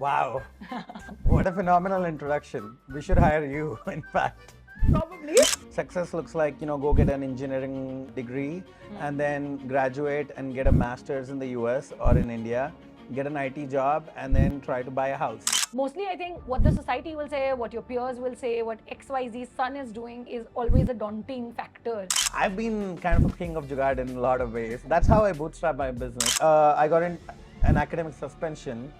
Wow. What a phenomenal introduction. We should hire you, in fact. Probably. Success looks like, go get an engineering degree and then graduate and get a master's in the US or in India, get an IT job and then try to buy a house. Mostly, I think what the society will say, what your peers will say, what XYZ son is doing is always a daunting factor. I've been kind of a king of jugaad in a lot of ways. That's how I bootstrap my business. I got an academic suspension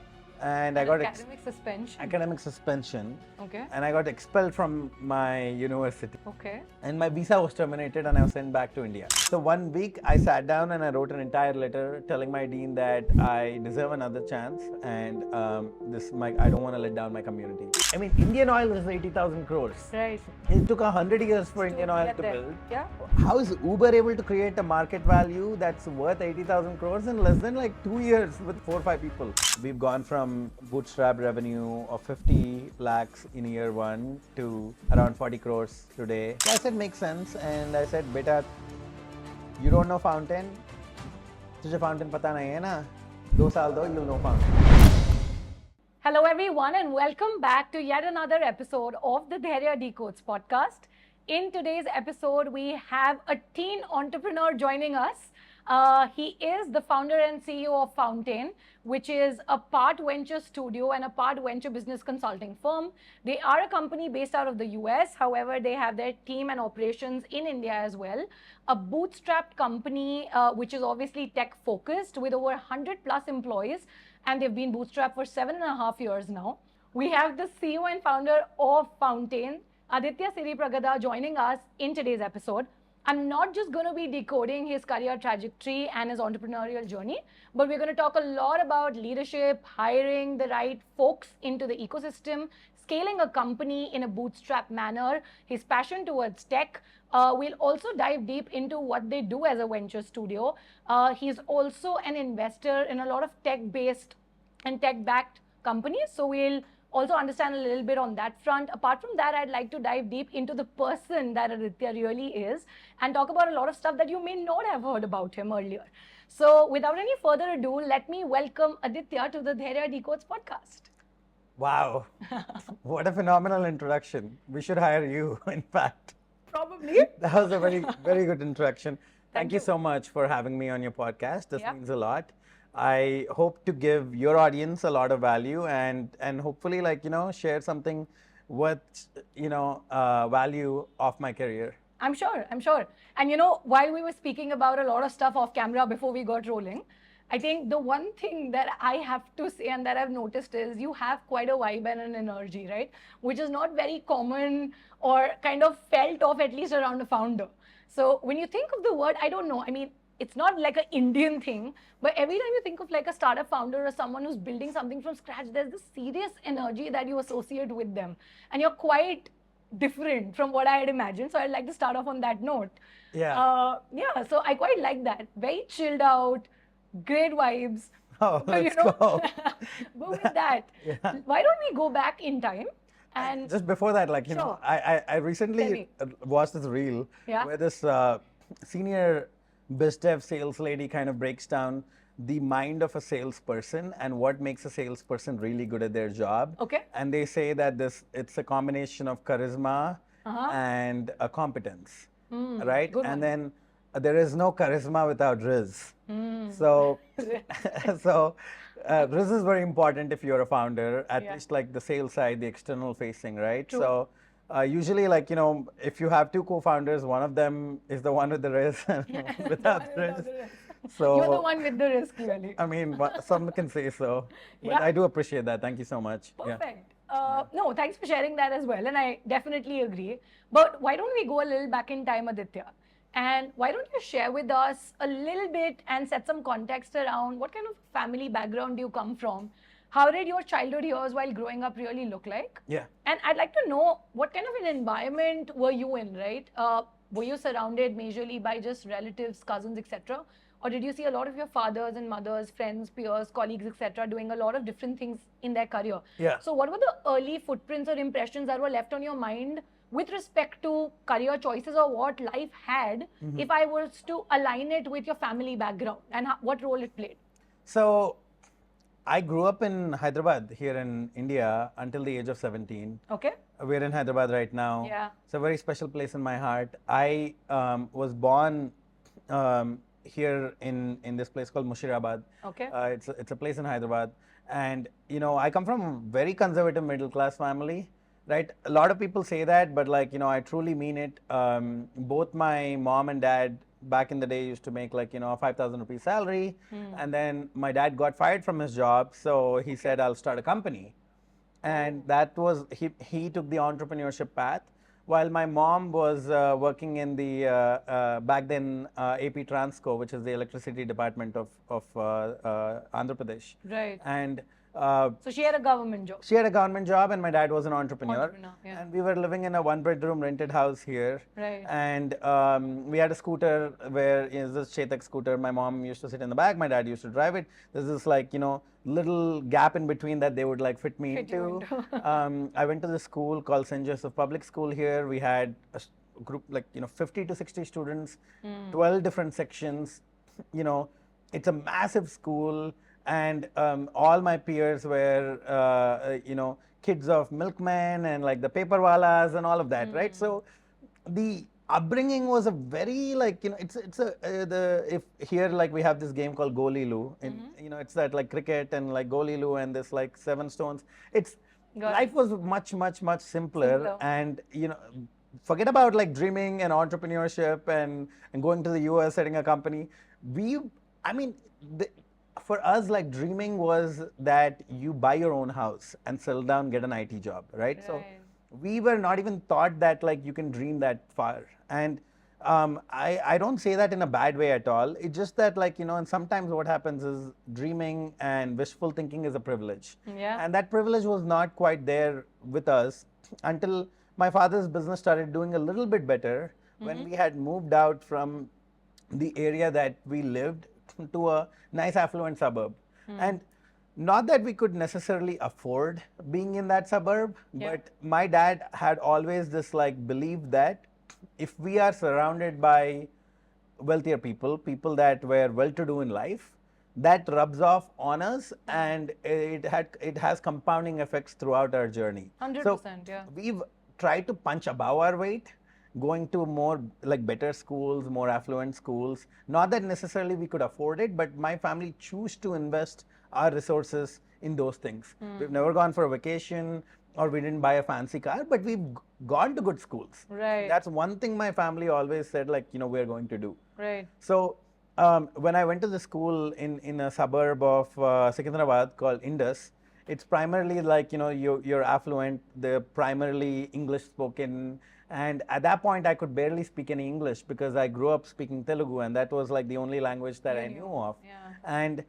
and I got academic suspension. Okay. And I got expelled from my university. Okay. And my visa was terminated and I was sent back to India. So 1 week I sat down and I wrote an entire letter telling my dean that I deserve another chance and I don't want to let down my community. I mean, Indian Oil is 80,000 crores. Right. It took 100 years for Indian Oil to build. Yeah. How is Uber able to create a market value that's worth 80,000 crores in less than like 2 years with 4 or 5 people? We've gone from bootstrap revenue of 50 lakhs in year 1 to around 40 crores today. I said, makes sense. And I said, beta, you don't know Fountane? तुझे Fountane पता नहीं है ना? 2 साल दो, you'll know Fountane. Hello everyone and welcome back to yet another episode of the Dhairya Decodes Podcast. In today's episode, we have a teen entrepreneur joining us. He is the founder and CEO of Fountane, which is a part venture studio and a part venture business consulting firm. They are a company based out of the US. However, they have their team and operations in India as well. A bootstrapped company, which is obviously tech focused with over 100 plus employees. And they've been bootstrapped for 7.5 years now. We have the CEO and founder of Fountane, Aditya Siripragada, joining us in today's episode. I'm not just going to be decoding his career trajectory and his entrepreneurial journey, but we're going to talk a lot about leadership, hiring the right folks into the ecosystem, scaling a company in a bootstrap manner, his passion towards tech. We'll also dive deep into what they do as a venture studio. He's also an investor in a lot of tech-based and tech-backed companies. So we'll also understand a little bit on that front. Apart from that, I'd like to dive deep into the person that Aditya really is and talk about a lot of stuff that you may not have heard about him earlier. So without any further ado, let me welcome Aditya to the Dhairya Decodes Podcast. Wow. What a phenomenal introduction. We should hire you, in fact. Probably. That was a very, very good introduction. Thank you so much for having me on your podcast. This means a lot. I hope to give your audience a lot of value and hopefully share something worth, value of my career. I'm sure. And while we were speaking about a lot of stuff off camera before we got rolling, I think the one thing that I have to say and that I've noticed is you have quite a vibe and an energy, right? Which is not very common or kind of felt of at least around a founder. So when you think of the word, I don't know, I mean, it's not like an Indian thing, but every time you think of like a startup founder or someone who's building something from scratch, there's this serious energy that you associate with them. And you're quite different from what I had imagined. So I'd like to start off on that note. Yeah. So I quite like that. Very chilled out, great vibes. Oh, let's go. But with that, why don't we go back in time? And just before that, I recently watched this reel where this senior biz dev sales lady kind of breaks down the mind of a salesperson and what makes a salesperson really good at their job. Okay. And they say that it's a combination of charisma and a competence, right? Good and one. then there is no charisma without Riz. So, Riz is very important if you're a founder, at least like the sales side, the external facing, right? True. So usually if you have two co-founders, one of them is the one with the Riz and without Riz. So you're the one with the risk, really. I mean, some can say so, but I do appreciate that. Thank you so much. Perfect. No, thanks for sharing that as well. And I definitely agree. But why don't we go a little back in time, Aditya? And why don't you share with us a little bit and set some context around what kind of family background do you come from? How did your childhood years while growing up really look like? Yeah. And I'd like to know what kind of an environment were you in, right? Were you surrounded majorly by just relatives, cousins, etc.? Or did you see a lot of your fathers and mothers, friends, peers, colleagues, etc., doing a lot of different things in their career? Yeah. So what were the early footprints or impressions that were left on your mind with respect to career choices or what life had if I was to align it with your family background and what role it played? So I grew up in Hyderabad here in India until the age of 17. Okay. We're in Hyderabad right now. Yeah. It's a very special place in my heart. I was born here in this place called Mushirabad. Okay. It's a place in Hyderabad, and I come from a very conservative middle class family. Right, a lot of people say that, but I truly mean it. Both my mom and dad back in the day used to make 5,000 rupees salary, and then my dad got fired from his job, so he said, I'll start a company. And that was, he took the entrepreneurship path, while my mom was working in the back then AP Transco, which is the electricity department of Andhra Pradesh. Right. And so she had a government job. she had a government job, and my dad was an entrepreneur. Yeah. And we were living in a one-bedroom rented house here. Right. And we had a scooter where this Chetak scooter. My mom used to sit in the back. My dad used to drive it. There's this little gap in between that they would fit me into. I went to the school called St. Joseph Public School here. We had a group 50 to 60 students, 12 different sections. It's a massive school. And all my peers were, kids of milkmen and the paperwalas and all of that, right? So the upbringing was a very it's a if here we have this game called Golilu, and it's that cricket and Golilu and this 7 stones. Life was much simpler, and forget about dreaming and entrepreneurship and going to the US, setting a company. For us, dreaming was that you buy your own house and settle down, get an IT job, right? So we were not even thought that you can dream that far. And I don't say that in a bad way at all. It's just that and sometimes what happens is dreaming and wishful thinking is a privilege. Yeah. And that privilege was not quite there with us until my father's business started doing a little bit better when we had moved out from the area that we lived to a nice affluent suburb. And not that we could necessarily afford being in that suburb, but my dad had always this belief that if we are surrounded by wealthier people that were well-to-do in life, that rubs off on us, and it has compounding effects throughout our journey. 100%, so yeah. We've tried to punch above our weight, going to more better schools, more affluent schools. Not that necessarily we could afford it, but my family choose to invest our resources in those things. We've never gone for a vacation, or we didn't buy a fancy car, but we've gone to good schools. Right. That's one thing my family always said, we're going to do. Right. So when I went to the school in a suburb of Secunderabad called Indus, it's primarily you're affluent, they're primarily English spoken. And at that point, I could barely speak any English because I grew up speaking Telugu, and that was the only language that I knew of. Yeah. And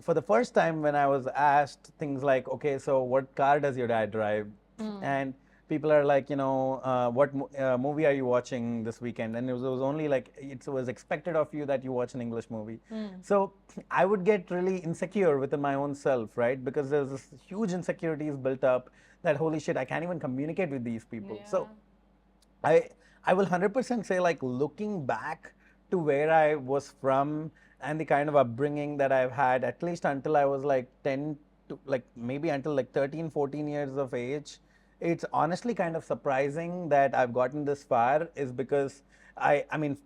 for the first time, when I was asked things like, okay, so what car does your dad drive? And people are what movie are you watching this weekend? And it was only it was expected of you that you watch an English movie. So I would get really insecure within my own self, right? Because there's this huge insecurities built up that, holy shit, I can't even communicate with these people. Yeah. So I will 100% say looking back to where I was from and the kind of upbringing that I've had, at least until I was 10 to maybe until 13, 14 years of age, it's honestly kind of surprising that I've gotten this far, is because I mean,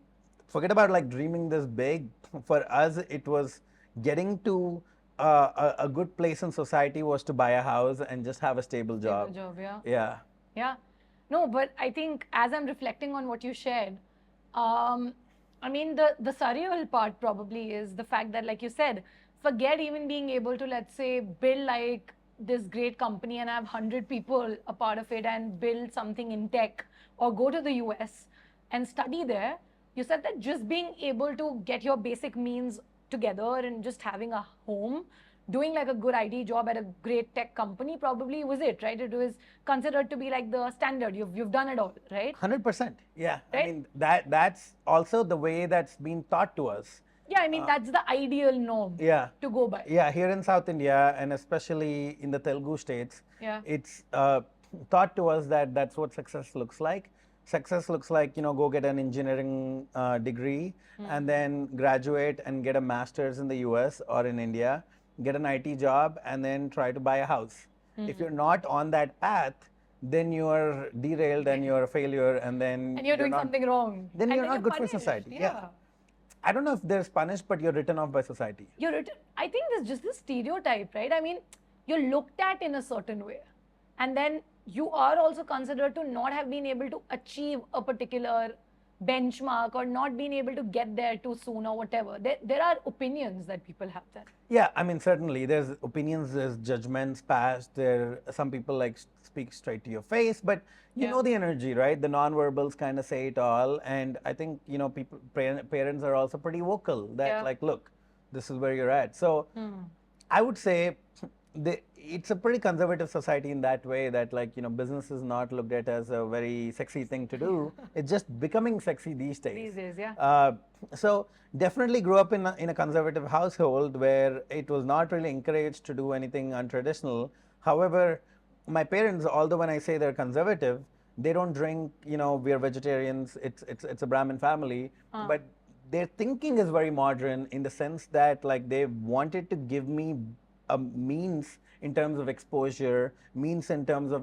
forget about dreaming this big. For us, it was getting to a good place in society was to buy a house and just have a stable job. Stable job, yeah. Yeah. Yeah. No, but I think as I'm reflecting on what you shared, I mean, the surreal part probably is the fact that, like you said, forget even being able to, let's say, build this great company and have 100 people a part of it and build something in tech, or go to the US and study there. You said that just being able to get your basic means together and just having a home, doing a good IT job at a great tech company probably was it, right? It was considered to be the standard. You've done it all, right? 100%. Yeah. Right? I mean, that's also the way that's been taught to us. Yeah, I mean, that's the ideal norm to go by. Yeah, here in South India, and especially in the Telugu states, it's taught to us that that's what success looks like. Success looks like, go get an engineering degree and then graduate and get a master's in the US or in India. get an IT job, and then try to buy a house. If you're not on that path, then you are derailed and you're a failure, and then And you're doing not, something wrong. then And you're not good for punished. society. Yeah. I don't know if there's punished, but you're written off by society. I think there's just this stereotype, right? I mean, you're looked at in a certain way. And then you are also considered to not have been able to achieve a particular benchmark or not being able to get there too soon or whatever. There are opinions that people have then. Yeah, I mean, certainly there's opinions, there's judgments passed. There, some people like speak straight to your face, but you know the energy, right? The non-verbals kind of say it all. And I think, people, parents are also pretty vocal that like, look, this is where you're at. So I would say it's a pretty conservative society in that way that business is not looked at as a very sexy thing to do. It's just becoming sexy these days. These days, yeah. So definitely grew up in a conservative household where it was not really encouraged to do anything untraditional. However, my parents, although when I say they're conservative, they don't drink, we're vegetarians, it's a Brahmin family, but their thinking is very modern in the sense that they wanted to give me a means in terms of exposure, means in terms of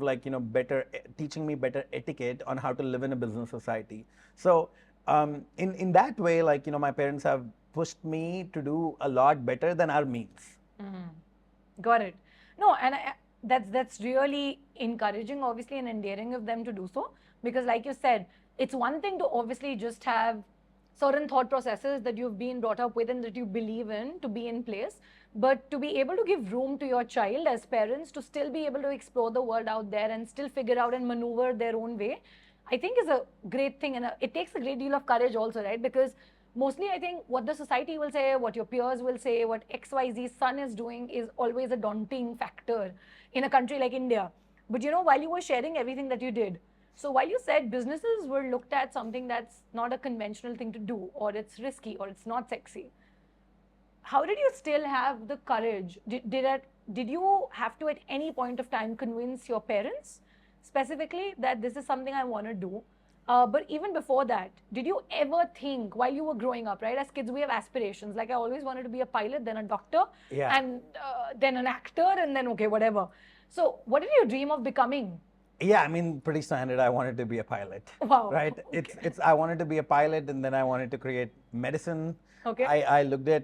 better teaching me better etiquette on how to live in a business society. So in that way, my parents have pushed me to do a lot better than our means. Got it. No, and that's really encouraging, obviously, and endearing of them to do so, because like you said, it's one thing to obviously just have certain thought processes that you've been brought up with and that you believe in to be in place, but to be able to give room to your child as parents to still be able to explore the world out there and still figure out and maneuver their own way, I think is a great thing. And it takes a great deal of courage also, right? Because mostly I think what the society will say, what your peers will say, what XYZ son is doing is always a daunting factor in a country like India. But while you were sharing everything that you did, so while you said businesses were looked at something that's not a conventional thing to do, or it's risky, or it's not sexy, how did you still have the courage? Did you have to at any point of time convince your parents specifically that this is something I want to do? But even before that, did you ever think while you were growing up, right? As kids, we have aspirations. Like I always wanted to be a pilot, then a doctor, and then an actor, and then okay, whatever. So what did you dream of becoming? Yeah, I mean, pretty standard. I wanted to be a pilot. Wow. Right? Okay. I wanted to be a pilot, and then I wanted to create medicine. Okay. I looked at,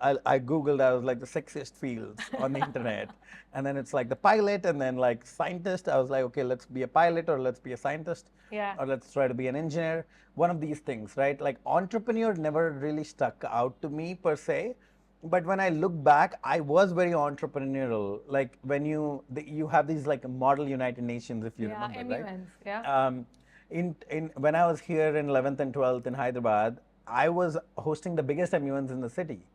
I Googled, I was like the sexiest fields on the internet. And then it's like the pilot and then like scientist. I was like, okay, let's be a pilot or let's be a scientist. Yeah. Or let's try to be an engineer. One of these things, right? Like entrepreneur never really stuck out to me per se. But when I look back, I was very entrepreneurial. Like when you have these like model United Nations, if you remember, MUNs, right? When I was here in 11th and 12th in Hyderabad, I was hosting the biggest MUNs in the city.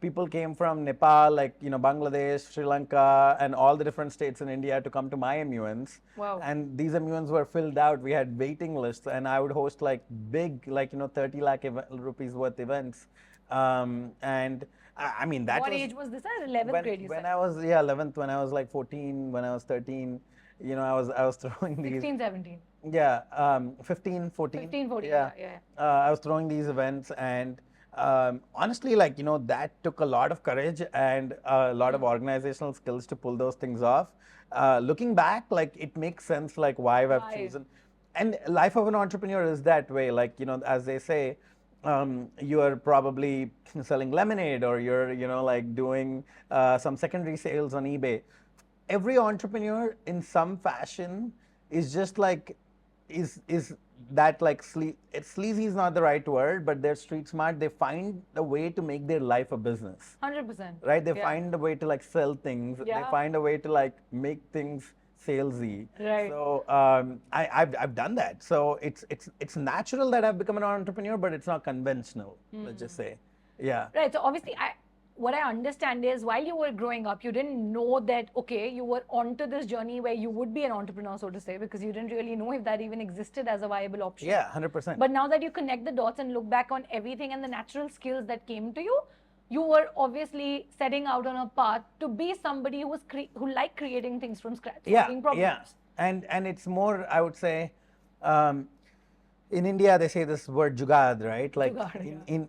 People came from Nepal, Bangladesh, Sri Lanka, and all the different states in India to come to my MUNs. Wow. And these MUNs were filled out. We had waiting lists, and I would host big, 30 lakh rupees worth events. And I mean, that what age was this at? 11th grade, you when said? I was 11th, when I was 14, when I was 13, I was throwing these 16, 17. Yeah, 15, 14. 15, 14, yeah. I was throwing these events, and honestly, that took a lot of courage and a lot of organizational skills to pull those things off. Looking back, it makes sense, why I've chosen. And life of an entrepreneur is that way, as they say, you are probably selling lemonade or you're, doing some secondary sales on eBay. Every entrepreneur in some fashion is just is that sleazy is not the right word, but they're street smart. They find a way to make their life a business. 100%. Right? They find a way to sell things. Yeah. They find a way to make things salesy. Right. So I've done that. So it's natural that I've become an entrepreneur, but it's not conventional. Let's just say, yeah. Right. So obviously, what I understand is while you were growing up, you didn't know that you were onto this journey where you would be an entrepreneur, so to say, because you didn't really know if that even existed as a viable option. Yeah, 100%. But now that you connect the dots and look back on everything and the natural skills that came to you, you were obviously setting out on a path to be somebody who liked creating things from scratch, solving problems. Yeah, and it's more, I would say, in India, they say this word jugad, right? Like Jugaad,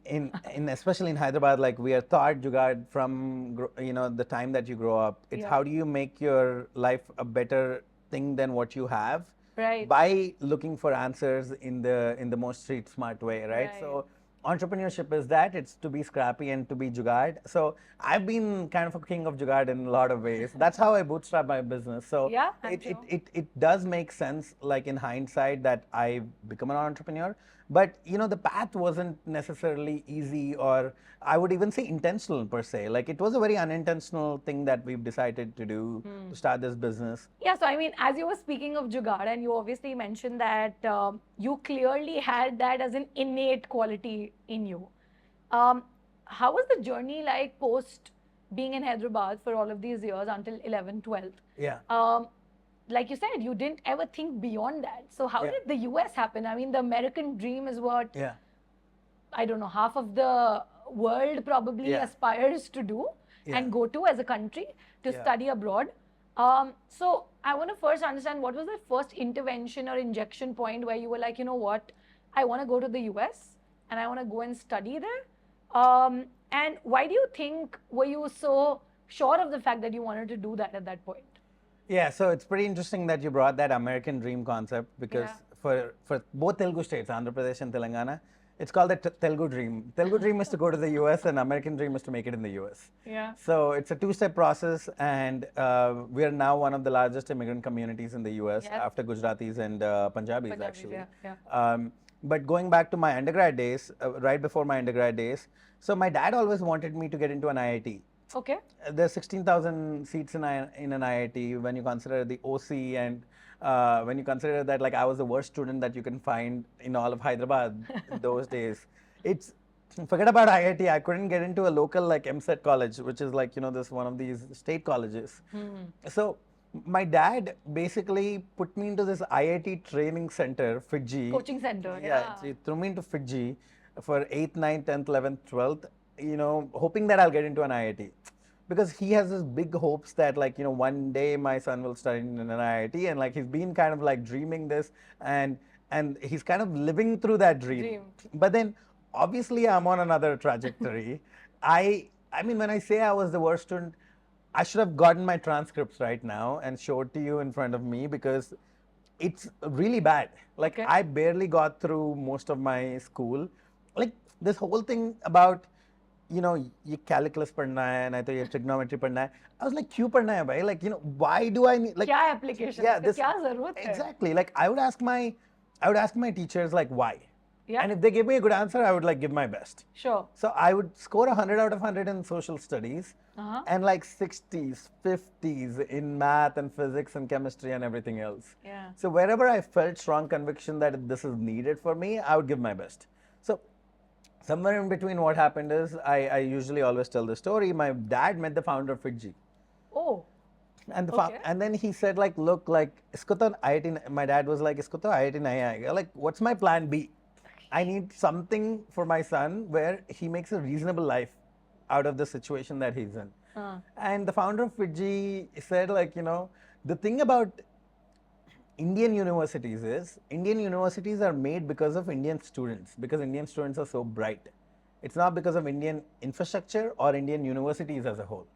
in especially in Hyderabad, like we are taught jugad from the time that you grow up. It's Yeah. how do you make your life a better thing than what you have Right. by looking for answers in the most street smart way, right? Right. So entrepreneurship is that it's to be scrappy and to be jugad. So I've been kind of a king of jugad in a lot of ways. That's how I bootstrap my business. So Yeah, I'm it, sure. it does make sense, like in hindsight, that I've become an entrepreneur. But the path wasn't necessarily easy, or I would even say intentional per se. Like it was a very unintentional thing that we've decided to do to start this business. Yeah, so I mean, as you were speaking of jugaad, and you obviously mentioned that you clearly had that as an innate quality in you. How was the journey like post being in Hyderabad for all of these years until 11, 12th? Yeah. Like you said, you didn't ever think beyond that. So how Yeah. did the US happen? I mean, the American dream is what, Yeah. I don't know, half of the world probably Yeah. aspires to do Yeah. and go to as a country to Yeah. study abroad. So I want to first understand, what was the first intervention or injection point where you were like, you know what, I want to go to the US and I want to go and study there. And why do you think, were you so sure of the fact that you wanted to do that at that point? Yeah, so it's pretty interesting that you brought that American dream concept, because Yeah. for both Telugu states, Andhra Pradesh and Telangana, it's called the Telugu dream. Telugu dream is to go to the US, and American dream is to make it in the US. Yeah. So it's a two-step process, and we are now one of the largest immigrant communities in the US, Yes. after Gujaratis and Punjabis, Punjabis, actually. yeah. But going back to my undergrad days, right before my undergrad days, so my dad always wanted me to get into an IIT. Okay. There's 16,000 seats in an IIT when you consider the OC, and when you consider that, like, I was the worst student that you can find in all of Hyderabad in those days. It's forget about IIT. I couldn't get into a local like MSET college, which is like this one of these state colleges. So my dad basically put me into this IIT training center, Fiji. Coaching center. Yeah, he threw me into Fiji for 8th, 9th, 10th, 11th, 12th, hoping that I'll get into an IIT. Because he has this big hopes that, like, one day my son will study in an IIT, and like he's been kind of like dreaming this, and he's kind of living through that dream. But then obviously I'm on another trajectory. I mean, when I say I was the worst student, I should have gotten my transcripts right now and showed to you in front of me, because it's really bad. Like, Okay. I barely got through most of my school. Like, this whole thing about, ये calculus पढ़ना है, नहीं तो ये trigonometry पढ़ना है. I was like, क्यों पढ़ना है भाई? Like, why do I need, like, क्या application? yeah, इसका क्या जरूरत है? exactly. Like, I would ask my teachers, like, why? Yeah. And if they gave me a good answer, I would like give my best. Sure. So I would score 100 out of 100 in social studies, Uh-huh. and like 60s, 50s in math and physics and chemistry and everything else. Yeah. So wherever I felt strong conviction that this is needed for me, I would give my best. So somewhere in between, what happened is, I usually always tell the story. My dad met the founder of Fiji. Oh. And Okay. and then he said, like, look, like, isko to IIT, my dad was like, isko to IIT nahi aayega. Like, what's my plan B? I need something for my son where he makes a reasonable life out of the situation that he's in. And the founder of Fiji said, like, the thing about Indian universities is, Indian universities are made because of Indian students, because Indian students are so bright. It's not because of Indian infrastructure or Indian universities as a whole.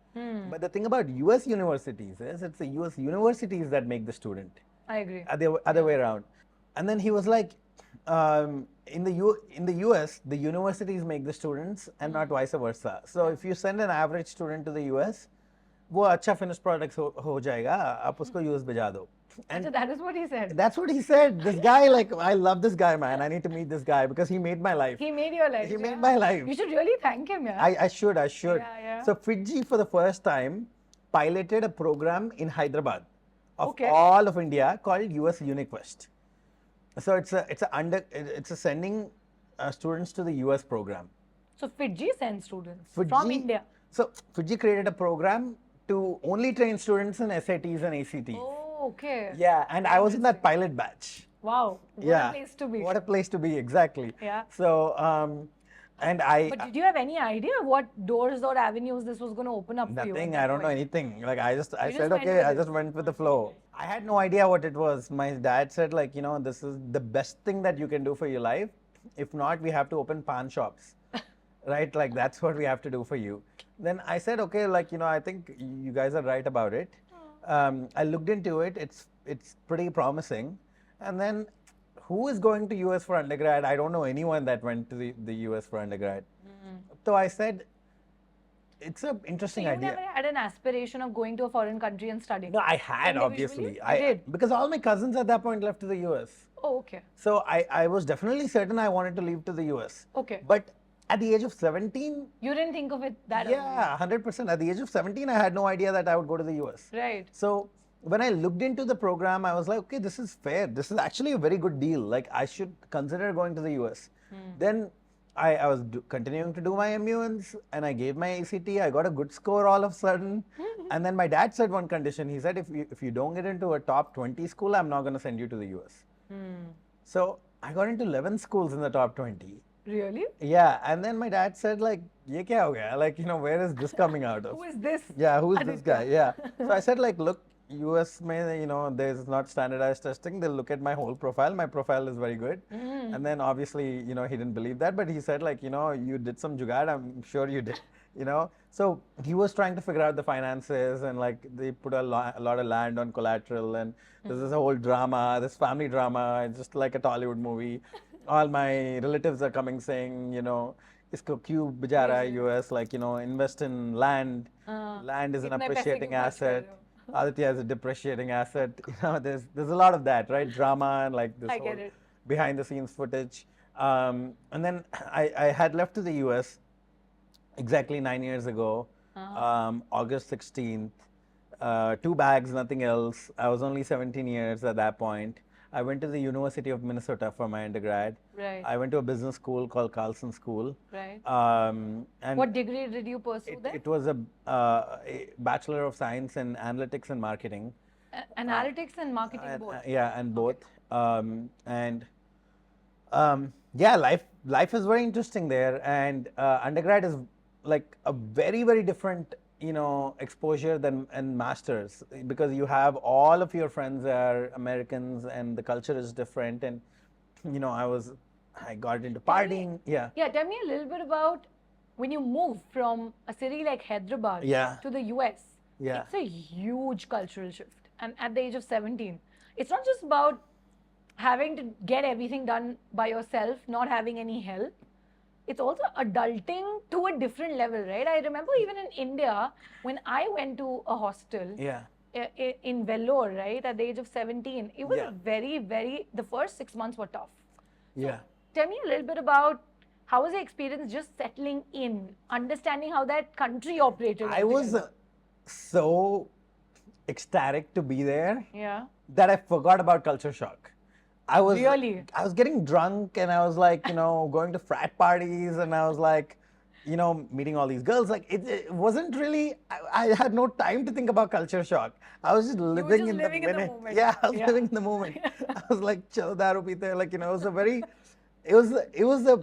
But the thing about US universities is, it's the US universities that make the student. I agree. Other way around. And then he was like, in the US, the universities make the students and not vice versa. So if you send an average student to the US, वो अच्छा finished products हो जाएगा, आप उसको US भेजा दो. And So that is what he said. that's what he said. This guy, like, I love this guy, man. I need to meet this guy because he made my life. He made your life. He made yeah. my life. You should really thank him, yeah. I should. Yeah. So Fiji, for the first time, piloted a program in Hyderabad of Okay. all of India called US UniQuest. So it's a sending students to the US program. So Fiji sends students from Fiji- India. So Fiji created a program to only train students in SATs and ACTs. Oh, okay. Yeah, and I was in that pilot batch. Wow. What Yeah. a place to be. What a place to be, exactly. Yeah. So And But did you have any idea what doors or avenues this was going to open up for you? nothing, I don't know anything. Like I just said, went okay, with I it. just went with the flow. I had no idea what it was. My dad said like, this is the best thing that you can do for your life. If not, we have to open pawn shops. Right? Like that's what we have to do for you. Then I said, okay, like, I think you guys are right about it. I looked into it. It's pretty promising. And then who is going to US for undergrad? I don't know anyone that went to the US for undergrad. So I said, it's an interesting So you idea. never had an aspiration of going to a foreign country and studying? No, I had Individually? obviously. You did? Because all my cousins at that point left to the US. Oh, okay. So I was definitely certain I wanted to leave to the US. Okay. But at the age of 17, You didn't think of it that yeah, 100%. At the age of 17, I had no idea that I would go to the US. early. Right. So when I looked into the program, I was like, okay, this is fair. This is actually a very good deal. Like I should consider going to the US. Then I was continuing to do my MUNs and I gave my ACT. I got a good score all of a sudden. And then my dad said one condition. He said, if you don't get into a top 20 school, I'm not going to send you to the US. So I got into 11 schools in the top 20. Really? Yeah, and then my dad said like, "Ye kya ho gaya? Like, where is this coming out of?" Who is this? Yeah, who is this Aditya? guy? Yeah. So I said like, look, US mein, there's not standardized testing. They'll look at my whole profile. My profile is very good. And then obviously, he didn't believe that, but he said like, you did some jugaad. I'm sure you did. So he was trying to figure out the finances and like they put a lot of land on collateral and there's this whole drama, this family drama. It's just like a Tollywood movie. All my relatives are coming saying, isko kyun bija raha hai US, like, invest in land. Land is an Itne paise appreciating kyun kharch kar asset. rahe ho? Aditya is a depreciating asset. There's a lot of that, right? Drama and like this I whole get it. behind the scenes footage. And then I had left to the US exactly 9 years ago, August 16th. 2 bags, nothing else. I was only 17 years at that point. I went to the University of Minnesota for my undergrad. Right. I went to a business school called Carlson School. Right. And What degree did you pursue there? it was a Bachelor of Science in Analytics and Marketing. Analytics and marketing both. Yeah, and both. Life is very interesting there, and undergrad is like a very, very different, exposure than and masters, because you have all of your friends are Americans and the culture is different, and I got into partying. Yeah. Yeah, tell me a little bit about when you move from a city like Hyderabad Yeah. to the US. Yeah. It's a huge cultural shift. And at the age of 17, it's not just about having to get everything done by yourself, not having any help. It's also adulting to a different level, right? I remember even in India, when I went to a hostel Yeah. in Vellore, right, at the age of 17, it was Yeah. very, very, the first 6 months were tough. Yeah. Tell me a little bit about how was the experience just settling in, understanding how that country operated? I was so ecstatic to be there Yeah. that I forgot about culture shock. I was Really? I was getting drunk and I was like, going to frat parties and I was like, meeting all these girls. Like it wasn't really. I had no time to think about culture shock. I was just living just in living the in the minute. moment. Yeah, I was Yeah. living in the moment. I was like, chalo daru peete. Like it was a very, it was a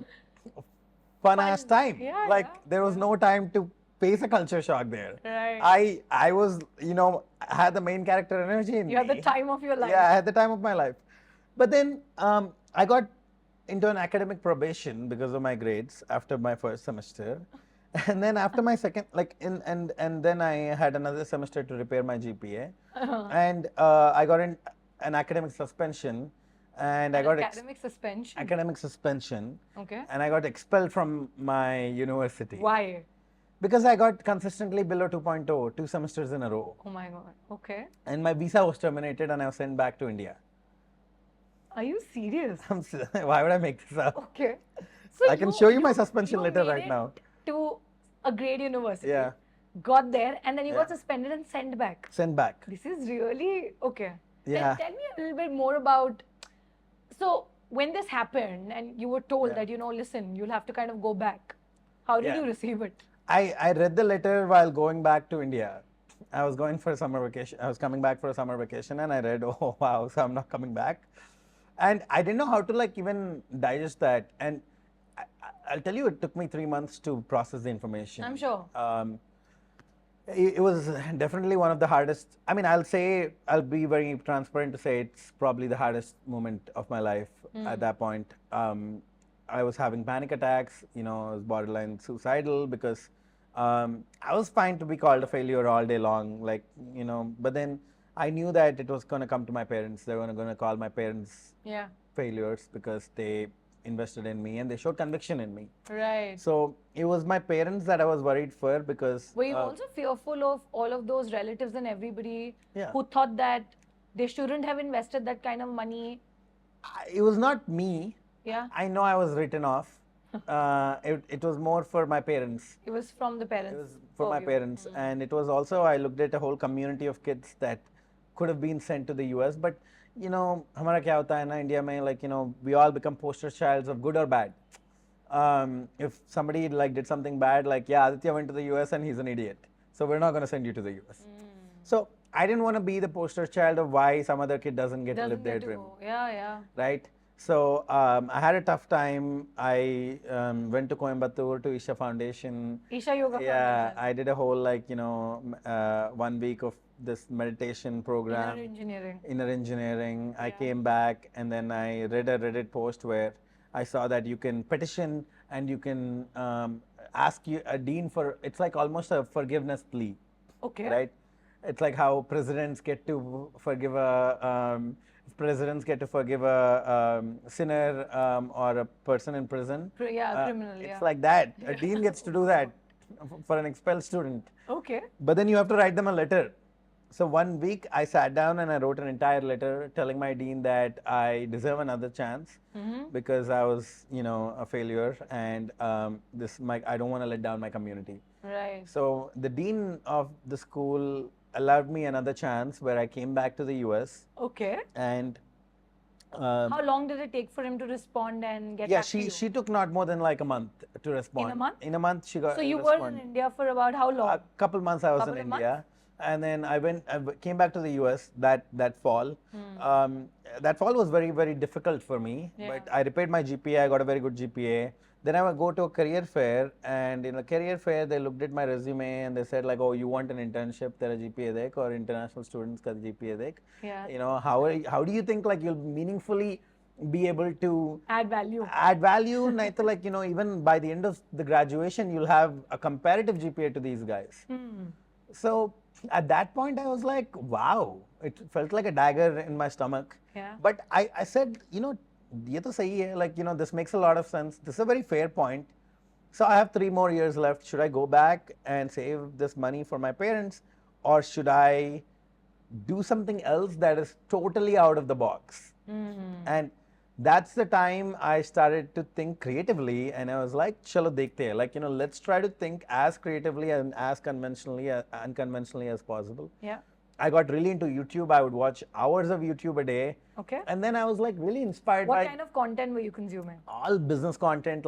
fun ass time. Yeah, like yeah, there was no time to face a culture shock there. Right. I was, I had the main character energy in You had me. the time of your life. Yeah, I had the time of my life. But then I got into an academic probation because of my grades after my first semester. And then after my second, and then I had another semester to repair my GPA. And I got in an academic suspension. And I got academic suspension. academic suspension. Okay. And I got expelled from my university. Why? Because I got consistently below 2.0, 2 semesters in a row. Oh my God. Okay. And my visa was terminated and I was sent back to India. Are you serious? Why would I make this up? Okay. So I can show you my suspension letter made right it now. To a great university. Yeah. Got there and then you got Yeah. suspended and sent back. Sent back. This is really okay. Yeah. Tell me a little bit more about. So when this happened and you were told Yeah. that listen, you'll have to kind of go back. How did Yeah. you receive it? I read the letter while going back to India. I was going for a summer vacation. I was coming back for a summer vacation and I read, oh wow, so I'm not coming back. And I didn't know how to even digest that. And I'll tell you, it took me 3 months to process the information. I'm sure. It was definitely one of the hardest. I mean, I'll be very transparent to say it's probably the hardest moment of my life at that point. I was having panic attacks, I was borderline suicidal because I was fine to be called a failure all day long, but then I knew that it was going to come to my parents. They were going to call my parents failures because they invested in me and they showed conviction in me. Right. So it was my parents that I was worried for because. Were you also fearful of all of those relatives and everybody Yeah. who thought that they shouldn't have invested that kind of money? It was not me. Yeah. I know I was written off. It was more for my parents. It was from the parents. It was for my parents. And it was also, I looked at a whole community of kids that could have been sent to the US. But, हमारा क्या होता है ना India में, we all become poster childs of good or bad. If somebody did something bad, Aditya went to the US and he's an idiot. So we're not going to send you to the US. So I didn't want to be the poster child of why some other kid doesn't get to live their dream. Yeah. Right? So I had a tough time. I went to Coimbatore to Isha Foundation. Isha Yoga Yeah, Foundation. I did a whole 1 week of this meditation program. Inner engineering. I came back and then I read a Reddit post where I saw that you can petition and you can ask a dean for, it's like almost a forgiveness plea. Okay. Right? It's like how presidents get to forgive a sinner or a person in prison. Criminal. It's like that. A dean gets to do that for an expelled student. Okay. But then you have to write them a letter. So 1 week I sat down and I wrote an entire letter telling my dean that I deserve another chance because I was, a failure and I don't want to let down my community. Right. So the dean of the school allowed me another chance where I came back to the US. Okay. And how long did it take for him to respond and get back to you? she took not more than a month to respond. In a month? In a month she got. So you were in India for about how long? A couple months I was in India, and then I came back to the US that fall. That fall was very, very difficult for me, but I repaired my GPA. I got a very good GPA. Then I would go to a career fair, and in a career fair, they looked at my resume and they said oh, you want an internship? Tera GPA dekh, or international students ka GPA dekh. Yeah. How do you think you'll meaningfully be able to add value? Nahi to even by the end of the graduation, you'll have a comparative GPA to these guys. So at that point, I was like, wow, it felt like a dagger in my stomach. Yeah. But I said, ये तो सही है, this makes a lot of sense. This is a very fair point. So I have 3 more years left. Should I go back and save this money for my parents, or should I do something else that is totally out of the box? And that's the time I started to think creatively, and I was like, chalo dekhte hai. Let's try to think as creatively and as unconventionally as possible. Yeah. I got really into YouTube. I would watch hours of YouTube a day. Okay. And then I was really inspired by. What kind of content were you consuming? All business content,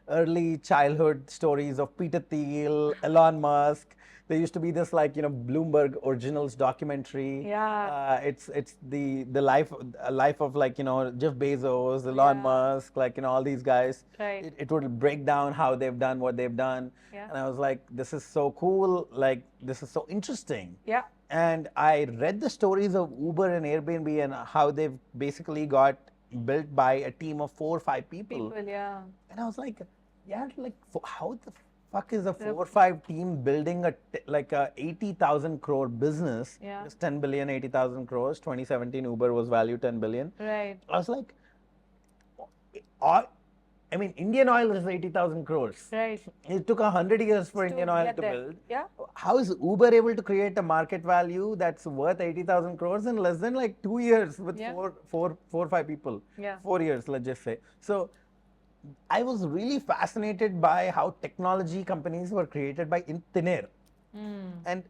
early childhood stories of Peter Thiel, Elon Musk. There used to be this Bloomberg Originals documentary. Yeah. It's the life of Jeff Bezos, Elon Musk, all these guys. Right. It would break down how they've done what they've done. Yeah. And I was like, this is so cool. This is so interesting. Yeah. And I read the stories of Uber and Airbnb and how they've basically got built by a team of 4 or 5 people. Yeah. And I was like, how the fuck is a 4 or 5 team building a 80,000 crore business? Yeah. It's 10 billion, 80,000 crores. 2017 Uber was valued 10 billion. Right. I was like, Indian Oil is 80,000 crores. Right. It took 100 years for Indian Oil to build. Yeah. How is Uber able to create a market value that's worth 80,000 crores in less than 2 years with four or 5 people? Yeah. 4 years, let's just say. So I was really fascinated by how technology companies were created by thin air. And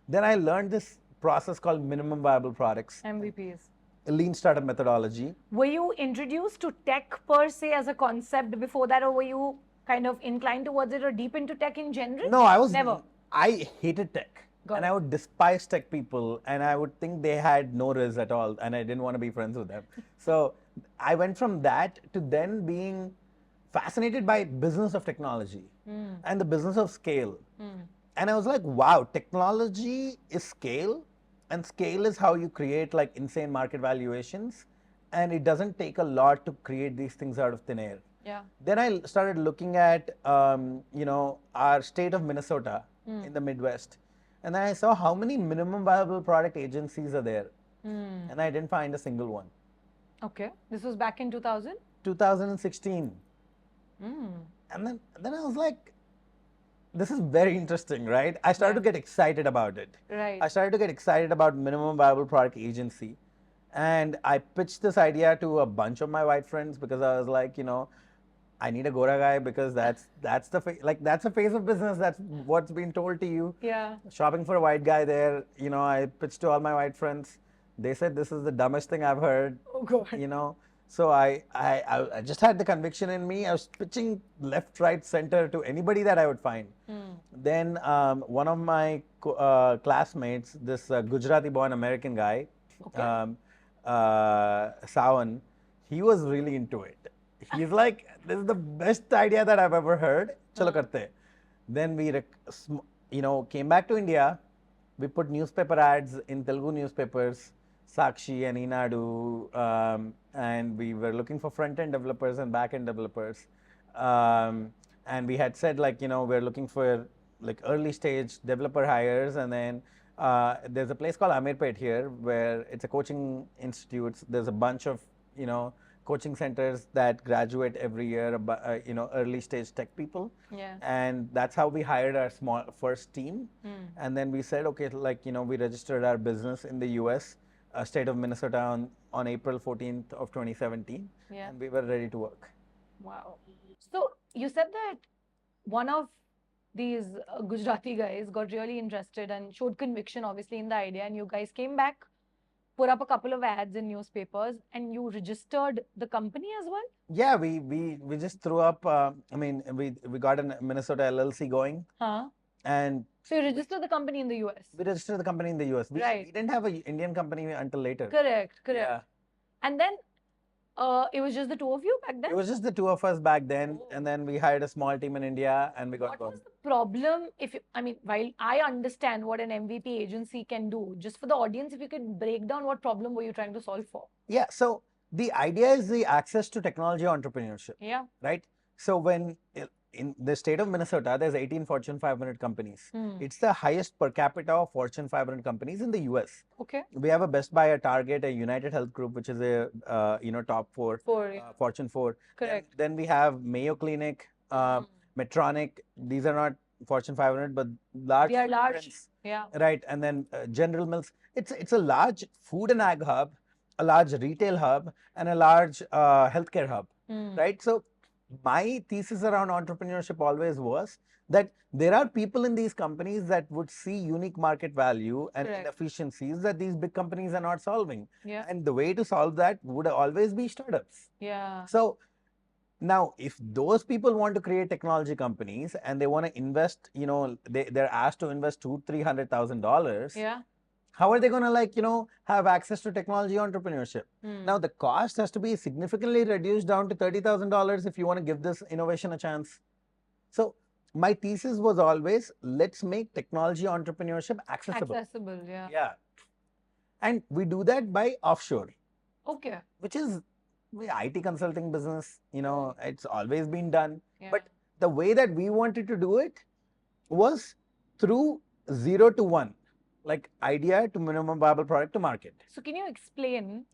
then I learned this process called minimum viable products. MVPs. Lean startup methodology. Were you introduced to tech per se as a concept before that, or were you kind of inclined towards it or deep into tech in general? No, I was never. I hated tech. And I would despise tech people, and I would think they had no riz at all, and I didn't want to be friends with them. So I went from that to then being fascinated by business of technology and the business of scale. And I was like, wow, technology is scale, and scale is how you create like insane market valuations. And it doesn't take a lot to create these things out of thin air. Yeah. Then I started looking at, our state of Minnesota in the Midwest. And then I saw how many minimum viable product agencies are there. And I didn't find a single one. Okay. This was back in 2000? 2016. And then I was like, this is very interesting, right? I started to get excited about it. Right. I started to get excited about minimum viable product agency. And I pitched this idea to a bunch of my white friends because I was like, I need a Gora guy because that's the that's a phase of business. That's what's been told to you. Yeah. Shopping for a white guy there, I pitched to all my white friends. They said this is the dumbest thing I've heard. Oh God. So I just had the conviction in me. I was pitching left, right, center to anybody that I would find. Then one of my classmates, this Gujarati-born American guy, Sawan, he was really into it. He's like, this is the best idea that I've ever heard. Chalo karte. Then we, came back to India. We put newspaper ads in Telugu newspapers, Sakshi and Inadu, and we were looking for front-end developers and back-end developers. And we had said we're looking for early stage developer hires. And then there's a place called Amirpet here where it's a coaching institute. There's a bunch of, coaching centers that graduate every year, early stage tech people. Yeah. And that's how we hired our first team. And then we said, okay, we registered our business in the US, state of Minnesota on April 14th of 2017. Yeah. And we were ready to work. Wow. So you said that one of these Gujarati guys got really interested and showed conviction, obviously, in the idea, and you guys came back, put up a couple of ads in newspapers, and you registered the company as well? Yeah, we just threw up. We got a Minnesota LLC going. And so you registered the company in the US? We registered the company in the US. We didn't have an Indian company until later. Correct. Yeah. And then it was just the two of you back then? It was just the two of us back then. And then we hired a small team in India and we got going. What was the problem? While I understand what an MVP agency can do, just for the audience, if you could break down what problem were you trying to solve for? Yeah. So the idea is the access to technology entrepreneurship. Yeah. Right. So when in the state of Minnesota, there's 18 Fortune 500 companies. It's the highest per capita of Fortune 500 companies in the US. Okay. We have a Best Buy, a Target, a United Health Group, which is a top four, Fortune 4. Correct. Then we have Mayo Clinic, Medtronic. These are not Fortune 500, but large. They are large. Brands, yeah. Right. And then General Mills. It's a large food and ag hub, a large retail hub, and a large healthcare hub. Right. So my thesis around entrepreneurship always was that there are people in these companies that would see unique market value and inefficiencies that these big companies are not solving. Yeah. And the way to solve that would always be startups. Yeah. So now, if those people want to create technology companies and they want to invest, they're asked to invest $200,000-$300,000. Yeah. How are they going to have access to technology entrepreneurship? Now, the cost has to be significantly reduced down to $30,000 if you want to give this innovation a chance. So my thesis was always, let's make technology entrepreneurship accessible. Accessible, yeah. Yeah. And we do that by offshore. Okay. Which is the IT consulting business, it's always been done. Yeah. But the way that we wanted to do it was through 0 to 1. Like idea to minimum viable product to market. So can you explain,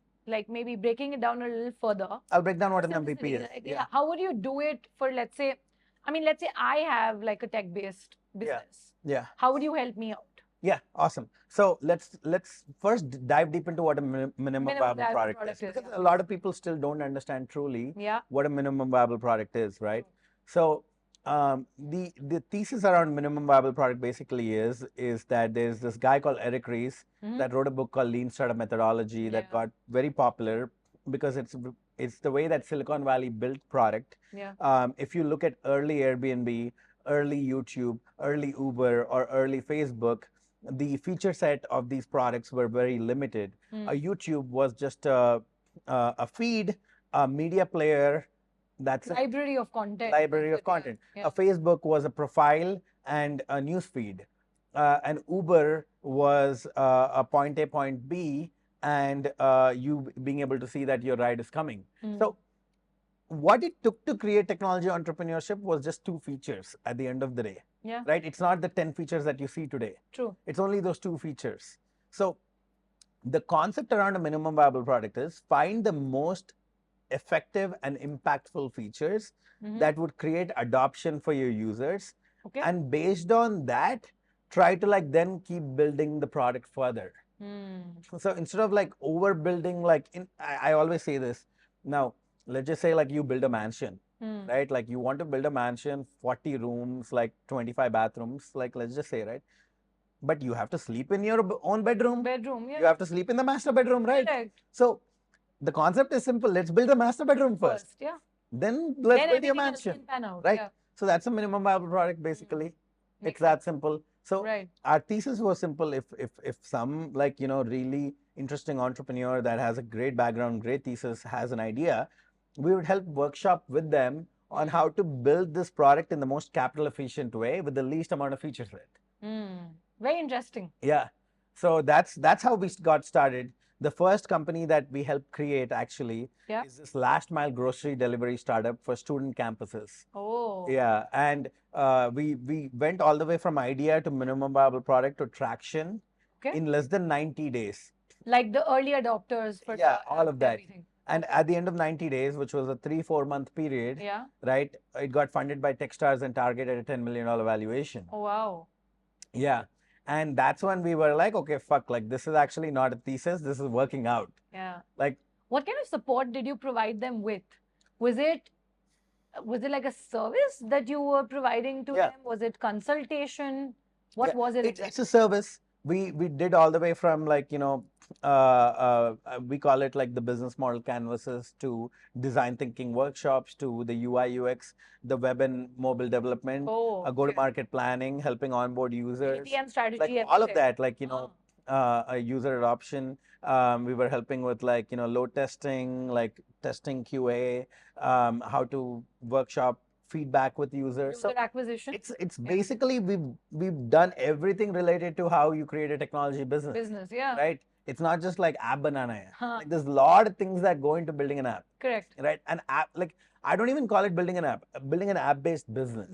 maybe breaking it down a little further? I'll break down what an MVP is. Yeah. How would you do it for, let's say I have a tech-based business. Yeah. How would you help me out? Yeah, awesome. So let's first dive deep into what a minimum viable product is. Because a lot of people still don't understand truly what a minimum viable product is, right? So the thesis around minimum viable product basically is that there's this guy called Eric Ries that wrote a book called Lean Startup Methodology that got very popular because it's the way that Silicon Valley built product. Yeah. If you look at early Airbnb, early YouTube, early Uber, or early Facebook, the feature set of these products were very limited. A YouTube was just a feed, a media player, That's it. Library of content. Library of That's it, yeah, content. yeah. A Facebook was a profile and a news feed. An Uber was a point A, point B, and you being able to see that your ride is coming. So what it took to create technology entrepreneurship was just 2 features at the end of the day. Yeah. Right? It's not the 10 features that you see today. True. It's only those 2 features. So the concept around a minimum viable product is find the most effective and impactful features that would create adoption for your users. Okay. And based on that, try to like then keep building the product further. So instead of like overbuilding, like I always say this. Now, let's just say like you build a mansion, right? Like you want to build a mansion, 40 rooms, like 25 bathrooms, like let's just say, right? But you have to sleep in your own bedroom. Bedroom, yeah. You have to sleep in the master bedroom, right? Correct. So the concept is simple. Let's build the master bedroom first. Yeah. Then let's build your everything else mansion, can pan out, right? yeah. So that's a minimum viable product, basically. Makes It's that simple. So Right. our thesis was simple. If some like really interesting entrepreneur that has a great background, great thesis, has an idea, we would help workshop with them on how to build this product in the most capital efficient way with the least amount of features in it. Very interesting. Yeah. So that's how we got started. The first company that we helped create actually is this last mile grocery delivery startup for student campuses. Oh. Yeah, and we went all the way from idea to minimum viable product to traction in less than 90 days. Like the early adopters for all of that. Everything. And at the end of 90 days, which was a 3-4 month period, right, it got funded by Techstars and Target at a $10 million valuation. Oh, wow. Yeah. And that's when we were like, okay, fuck, like this is actually not a thesis, this is working out. Yeah. Like, what kind of support did you provide them with? Was it like a service that you were providing to them? Was it consultation? What was it? It's a service. We did all the way from like, we call it like the business model canvases to design thinking workshops to the UI UX, the web and mobile development, go-to-market planning, helping onboard users, ATM strategy, like all of that, like, user adoption. We were helping with like, load testing, like testing QA, how to workshop feedback with users. User acquisition. It's basically we've done everything related to how you create a technology business. Right? It's not just like app banana. Like there's a lot of things that go into building an app. Correct. Right? An app, like I don't even call it building an app, building an app-based business.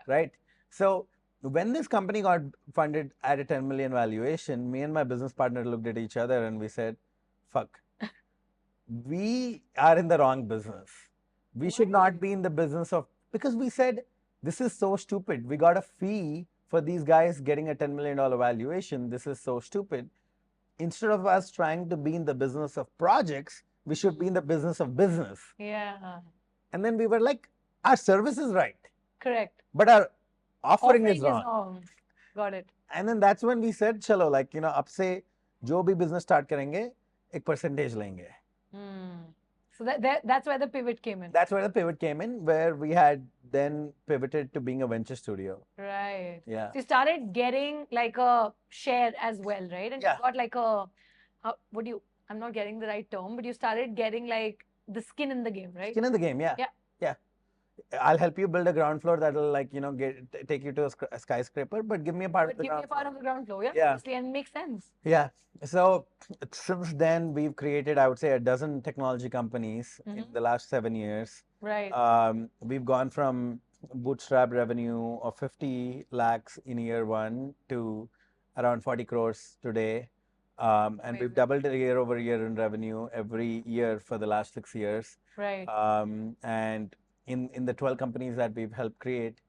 Right? So when this company got funded at a 10 million valuation, me and my business partner looked at each other and we said, fuck, we are in the wrong business. We should not be in the business of, because we said, this is so stupid. We got a fee for these guys getting a $10 million valuation. This is so stupid. Instead of us trying to be in the business of projects, we should be in the business of business. Yeah. And then we were like, our service is right. Correct. But our offering is wrong. Got it. And then that's when we said, chalo, like, अब से जो भी business start करेंगे, एक percentage लेंगे. So that's where the pivot came in. That's where the pivot came in, where we had then pivoted to being a venture studio. Right. Yeah. So you started getting like a share as well, right? And you got like a, I'm not getting the right term, but you started getting like the skin in the game, right? Skin in the game, yeah. Yeah. I'll help you build a ground floor that'll like, take you to a skyscraper, but give me a part of the ground floor. Give me a part of the ground floor, Yeah. Obviously, and it makes sense. Yeah. So since then, we've created, I would say, a dozen technology companies in the last 7 years. Right. We've gone from bootstrap revenue of 50 lakhs in year 1 to around 40 crores today. And we've doubled year over year in revenue every year for the last 6 years. Right. And in the 12 companies that we've helped create,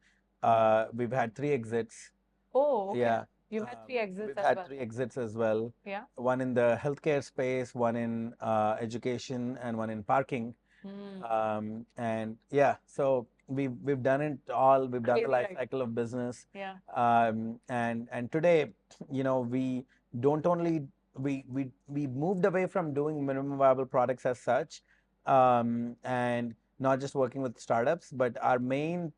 we've had 3 exits. Oh, okay. Yeah. You've had 3 exits We've had 3 exits as well. Yeah. One in the healthcare space, one in education, and one in parking. And yeah, so we've done it all. We've done the life cycle of business. Yeah. And today, we don't only we moved away from doing minimum viable products as such, and not just working with startups, but our main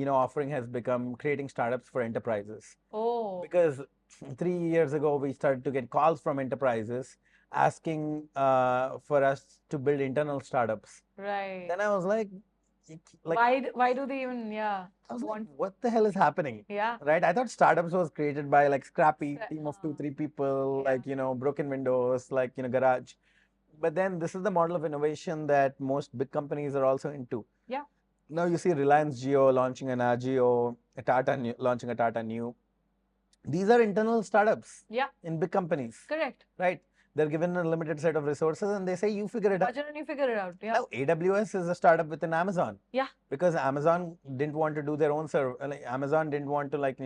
offering has become creating startups for enterprises. Oh. Because 3 years ago, we started to get calls from enterprises asking for us to build internal startups. Right. Then I was like, like Why do they even I was like, want? what the hell is happening? Yeah. Right? I thought startups was created by like scrappy team of two, Uh, three people, yeah. like, broken windows, like, garage. But then this is the model of innovation that most big companies are also into. Yeah. Now you see Reliance Jio launching an Agio, a Tata New, launching a Tata New. These are internal startups Yeah. in big companies, Correct. right? They're given a limited set of resources and they say, you figure it out. Budget and you figure it out. Yeah. Now, AWS is a startup within Amazon. Yeah. Because Amazon didn't want to do their own server. Like Amazon didn't want to Put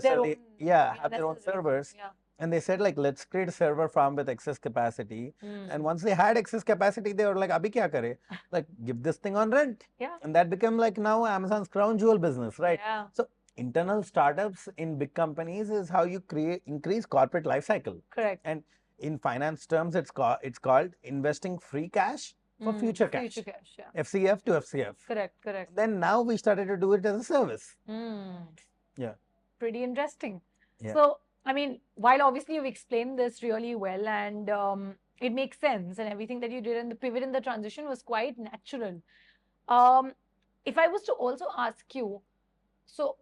their own. necessarily, have their own necessary. servers. Yeah. And they said like, let's create a server farm with excess capacity. Mm. And once they had excess capacity, they were like, abhi kya kare? Like, give this thing on rent. Yeah. And that became like now Amazon's crown jewel business, right? Yeah. So internal startups in big companies is how you increase corporate life cycle. Correct. And in finance terms, it's called investing free cash for future cash. Future cash, yeah. FCF to FCF. Correct. Then now we started to do it as a service. Yeah. Pretty interesting. Yeah. So, I mean, while obviously you've explained this really well and it makes sense and everything that you did and the pivot and the transition was quite natural. If I was to also ask you, so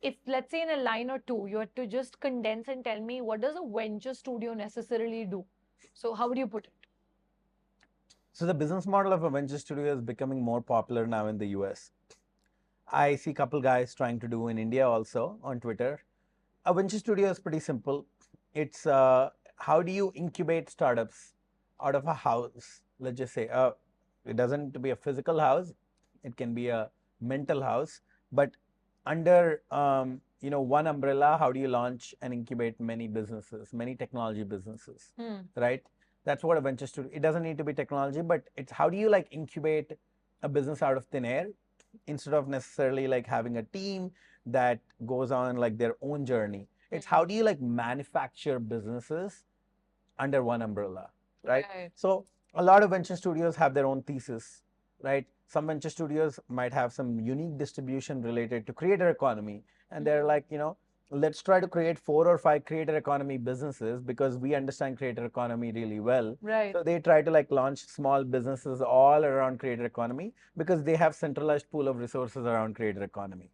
if let's say in a line or two, you had to just condense and tell me what does a venture studio necessarily do? So how would you put it? So the business model of a venture studio is becoming more popular now in the US. I see a couple guys trying to do in India also on Twitter. A venture studio is pretty simple. It's how do you incubate startups out of a house? Let's just say it doesn't have to be a physical house. It can be a mental house. But under one umbrella, how do you launch and incubate many businesses, many technology businesses, right? That's what a venture studio. It doesn't need to be technology, but it's how do you like incubate a business out of thin air instead of necessarily like having a team that goes on like their own journey. It's how do you like manufacture businesses under one umbrella, right? So a lot of venture studios have their own thesis, right? Some venture studios might have some unique distribution related to creator economy, and they're like, let's try to create 4 or 5 creator economy businesses because we understand creator economy really well. Right. So they try to like launch small businesses all around creator economy because they have centralized pool of resources around creator economy.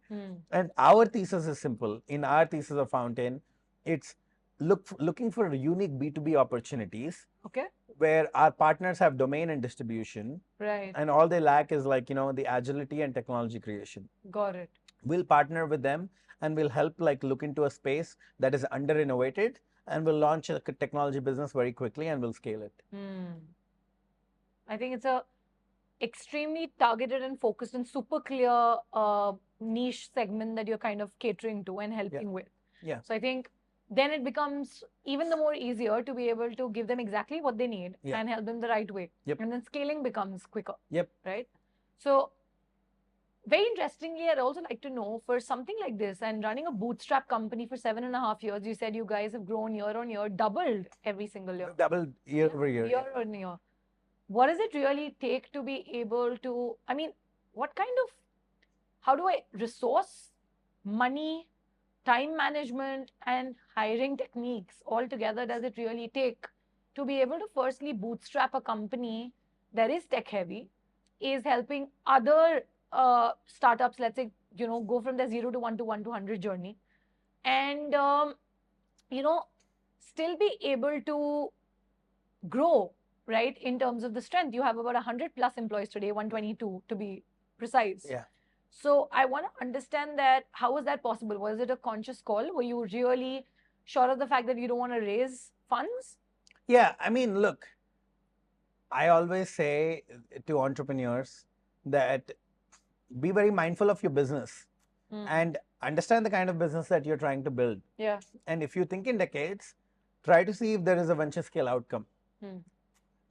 And our thesis is simple. In our thesis of Fountane, it's looking for unique B2B opportunities. Okay. Where our partners have domain and distribution. Right. And all they lack is like, the agility and technology creation. Got it. We'll partner with them and we'll help like look into a space that is under innovated and we'll launch a technology business very quickly and we'll scale it. I think it's a extremely targeted and focused and super clear niche segment that you're kind of catering to and helping with. Yeah. So I think then it becomes even the more easier to be able to give them exactly what they need and help them the right way. And then scaling becomes quicker. Right? So very interestingly, I'd also like to know for something like this and running a bootstrap company for 7.5 years, you said you guys have grown year on year, doubled every single year. Doubled year over year. Year on year. What does it really take to be able to, I mean, how do I resource, money, time management and hiring techniques all together does it really take to be able to firstly bootstrap a company that is tech heavy, is helping other startups, let's say, go from their 0 to 1 to 1 to 100 journey and, still be able to grow, right? In terms of the strength, you have about 100 plus employees today, 122 to be precise. Yeah. So I want to understand that, how was that possible? Was it a conscious call? Were you really sure of the fact that you don't want to raise funds? Yeah, I mean, look, I always say to entrepreneurs that be very mindful of your business and understand the kind of business that you're trying to build. Yeah. And if you think in decades, try to see if there is a venture scale outcome.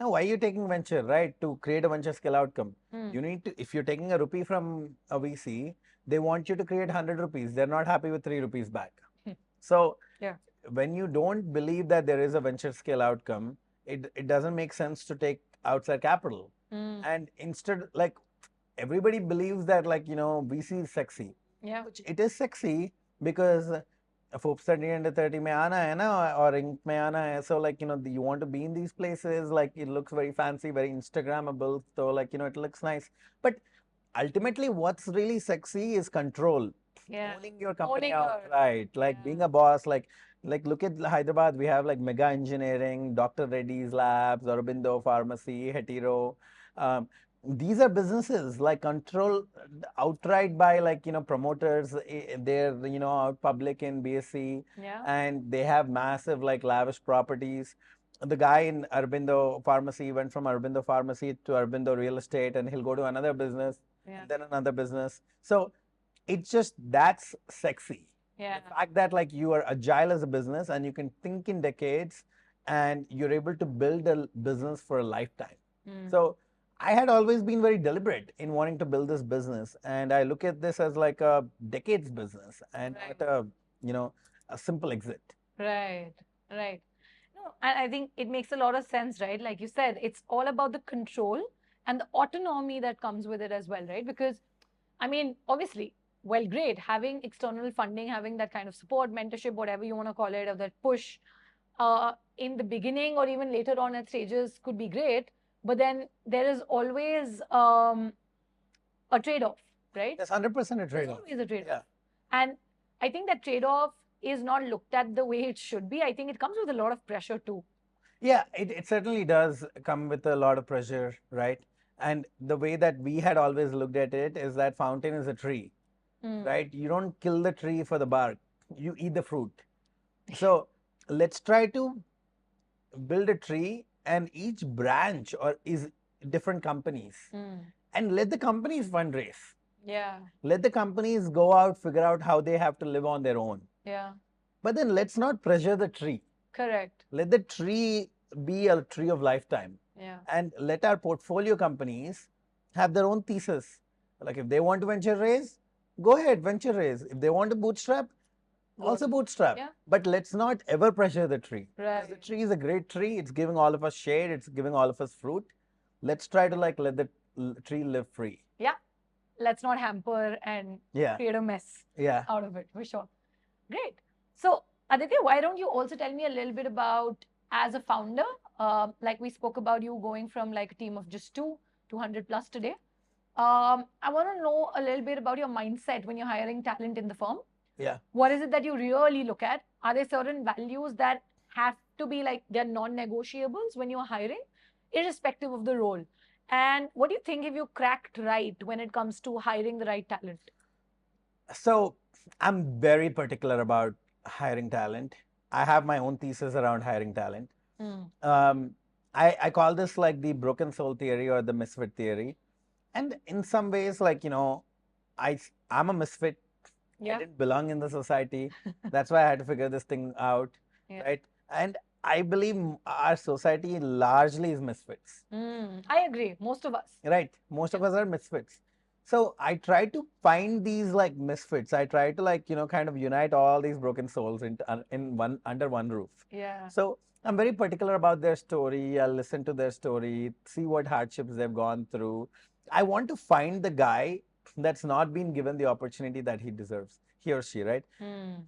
Now, why are you taking venture, right? To create a venture scale outcome. You need to, if you're taking a rupee from a VC, they want you to create 100 rupees. They're not happy with 3 rupees back. So when you don't believe that there is a venture scale outcome, it doesn't make sense to take outside capital. And instead, like everybody believes that like, VC is sexy. Yeah. Which it is sexy because Forbes 30 under 30 mein aana hai na, or Inc mein aana hai. So like, you want to be in these places, like it looks very fancy, very Instagrammable. So like, it looks nice. But ultimately what's really sexy is control. Yeah. Owning your company Owning your, outright, like yeah. being a boss, like look at Hyderabad, we have like Mega Engineering, Dr. Reddy's Labs, Aurobindo Pharmacy, Hetero. Um, these are businesses like control outright by like promoters. They're out public in BSC, Yeah. and they have massive like lavish properties. The guy in Aurobindo Pharmacy went from Aurobindo Pharmacy to Aurobindo Real Estate, and he'll go to another business, Yeah. and then another business. So it's just that's sexy. Yeah. The fact that like you are agile as a business and you can think in decades and you're able to build a business for a lifetime. So I had always been very deliberate in wanting to build this business, and I look at this as like a decades business and Right. not a simple exit. Right, right. No, and I think it makes a lot of sense, right? Like you said, it's all about the control and the autonomy that comes with it as well, right? Because, I mean, obviously, well, great, having external funding, having that kind of support, mentorship, whatever you want to call it, or that push in the beginning or even later on at stages could be great. But then there is always a trade-off, right? There's 100% a There's trade-off. always a trade-off. Yeah. And I think that trade-off is not looked at the way it should be. I think it comes with a lot of pressure too. Yeah, it certainly does come with a lot of pressure, right? And the way that we had always looked at it is that Fountane is a tree, right? You don't kill the tree for the bark, you eat the fruit. So let's try to build a tree, and each branch or is different companies, and let the companies fundraise. Yeah. Let the companies go out, figure out how they have to live on their own. Yeah. But then let's not pressure the tree. Correct. Let the tree be a tree of lifetime. Yeah. And let our portfolio companies have their own thesis. Like if they want to venture raise, go ahead, venture raise. If they want to bootstrap, also bootstrap. Yeah. But let's not ever pressure the tree. Right. Because the tree is a great tree. It's giving all of us shade. It's giving all of us fruit. Let's try to like let the tree live free. Yeah. Let's not hamper and create a mess out of it, for sure. Great. So, Aditya, why don't you also tell me a little bit about, as a founder, like we spoke about you going from like a team of just 200 plus today. I want to know a little bit about your mindset when you're hiring talent in the firm. Yeah. What is it that you really look at? Are there certain values that have to be like, they're non-negotiables when you're hiring, irrespective of the role? And what do you think have you cracked right when it comes to hiring the right talent? So I'm very particular about hiring talent. I have my own thesis around hiring talent. I call this like the broken soul theory or the misfit theory. And in some ways, like, I'm a misfit. Yeah. I didn't belong in the society. That's why I had to figure this thing out, right? And I believe our society largely is misfits. I agree. Most of us. Right. Most of us are misfits. So I try to find these like misfits. I try to like, kind of unite all these broken souls under one roof. Yeah. So I'm very particular about their story. I'll listen to their story, see what hardships they've gone through. I want to find the guy that's not been given the opportunity that he deserves, he or she, right?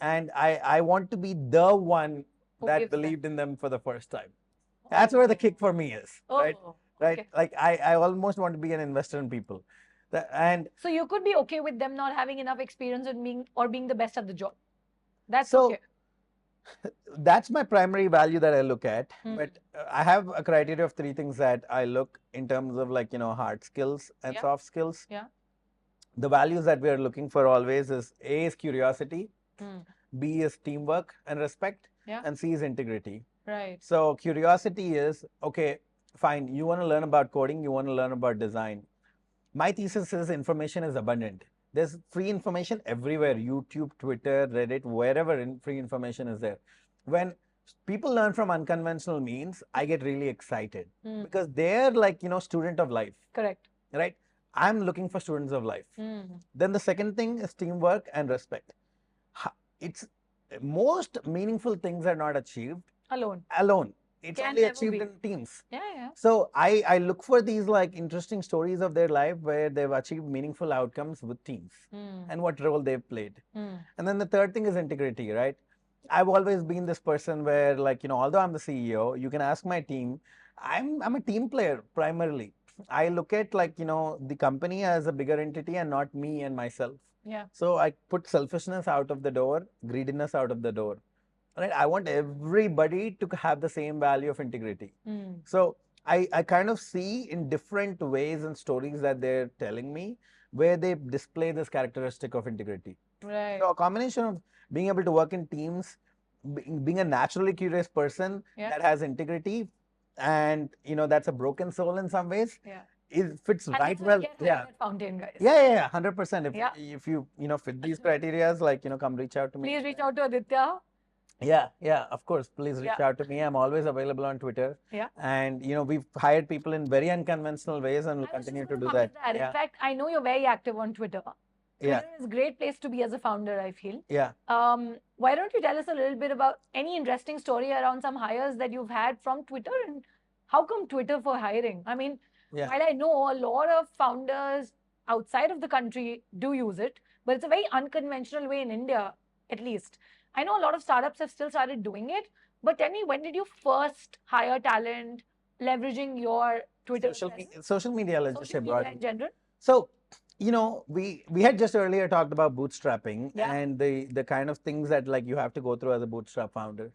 And I want to be the one that believed in them for the first time. That's where the kick for me is, right? Right? Like I almost want to be an investor in people. So you could be okay with them not having enough experience in being the best at the job. That's so, okay. That's my primary value that I look at. But I have a criteria of 3 things that I look in terms of like, hard skills and soft skills. Yeah. The values that we are looking for always is A is curiosity, B is teamwork and respect, and C is integrity. Right. So curiosity is, okay, fine, you want to learn about coding, you want to learn about design. My thesis is information is abundant. There's free information everywhere, YouTube, Twitter, Reddit, wherever free information is there. When people learn from unconventional means, I get really excited because they're like, student of life. Correct. Right? I'm looking for students of life. Then the second thing is teamwork and respect. It's most meaningful things are not achieved alone. It's only achieved in teams. Yeah. So I look for these like interesting stories of their life where they've achieved meaningful outcomes with teams and what role they've played. And then the third thing is integrity, right? I've always been this person where like, although I'm the CEO, you can ask my team, I'm a team player primarily. I look at like, the company as a bigger entity and not me and myself. Yeah. So I put selfishness out of the door, greediness out of the door. Right? I want everybody to have the same value of integrity. So I kind of see in different ways and stories that they're telling me where they display this characteristic of integrity. Right. So a combination of being able to work in teams, being a naturally curious person that has integrity, and that's a broken soul in some ways. Yeah. It fits And right that's well. what you get at Fountane, guys. Yeah, 100%. If Yeah. you fit these criterias, like come reach out to me. Please reach out to Aditya. Yeah, of course. Please reach out to me. I'm always available on Twitter. Yeah. And we've hired people in very unconventional ways, and we'll continue to do that. In fact, I know you're very active on Twitter. Yeah. Twitter is a great place to be as a founder, I feel. Yeah. Why don't you tell us a little bit about any interesting story around some hires that you've had from Twitter, and how come Twitter for hiring? I mean, while I know a lot of founders outside of the country do use it, but it's a very unconventional way in India, at least. I know a lot of startups have still started doing it, but tell me, when did you first hire talent leveraging your Twitter? Social media, let's just say broadly. In general. So, we had just earlier talked about bootstrapping and the kind of things that like you have to go through as a bootstrap founder.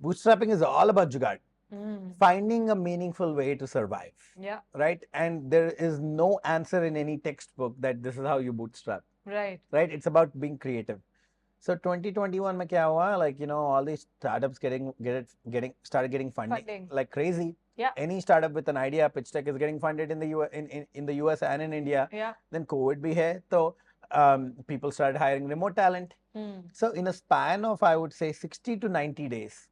Bootstrapping is all about jugaad. Finding a meaningful way to survive. Yeah. Right? And there is no answer in any textbook that this is how you bootstrap. Right. Right? It's about being creative. So 2021 mein kya hua? Like, all these startups started getting funding like crazy. Yeah. Any startup with an idea, pitch deck is getting funded in the US and in India. Yeah. Then COVID bhi hai. So people started hiring remote talent. So in a span of, I would say, 60 to 90 days,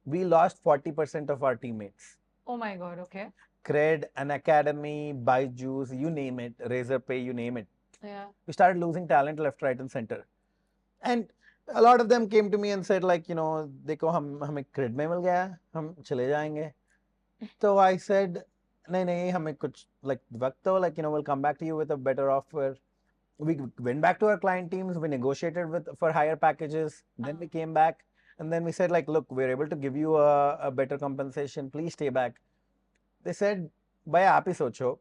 we lost 40% of our teammates. Oh my God, okay. Cred, an academy, Byju's, you name it, Razorpay, you name it. Yeah. We started losing talent left, right, and center. And a lot of them came to me and said like, देखो हमें cred में मिल गया, हम चले जाएंगे. So I said, नहीं, हमें कुछ like वक्त हो, like, we'll come back to you with a better offer. We went back to our client teams, we negotiated for higher packages, then we came back. And then we said like, look, we're able to give you a better compensation. Please stay back. They said, भाई आप ही सोचो,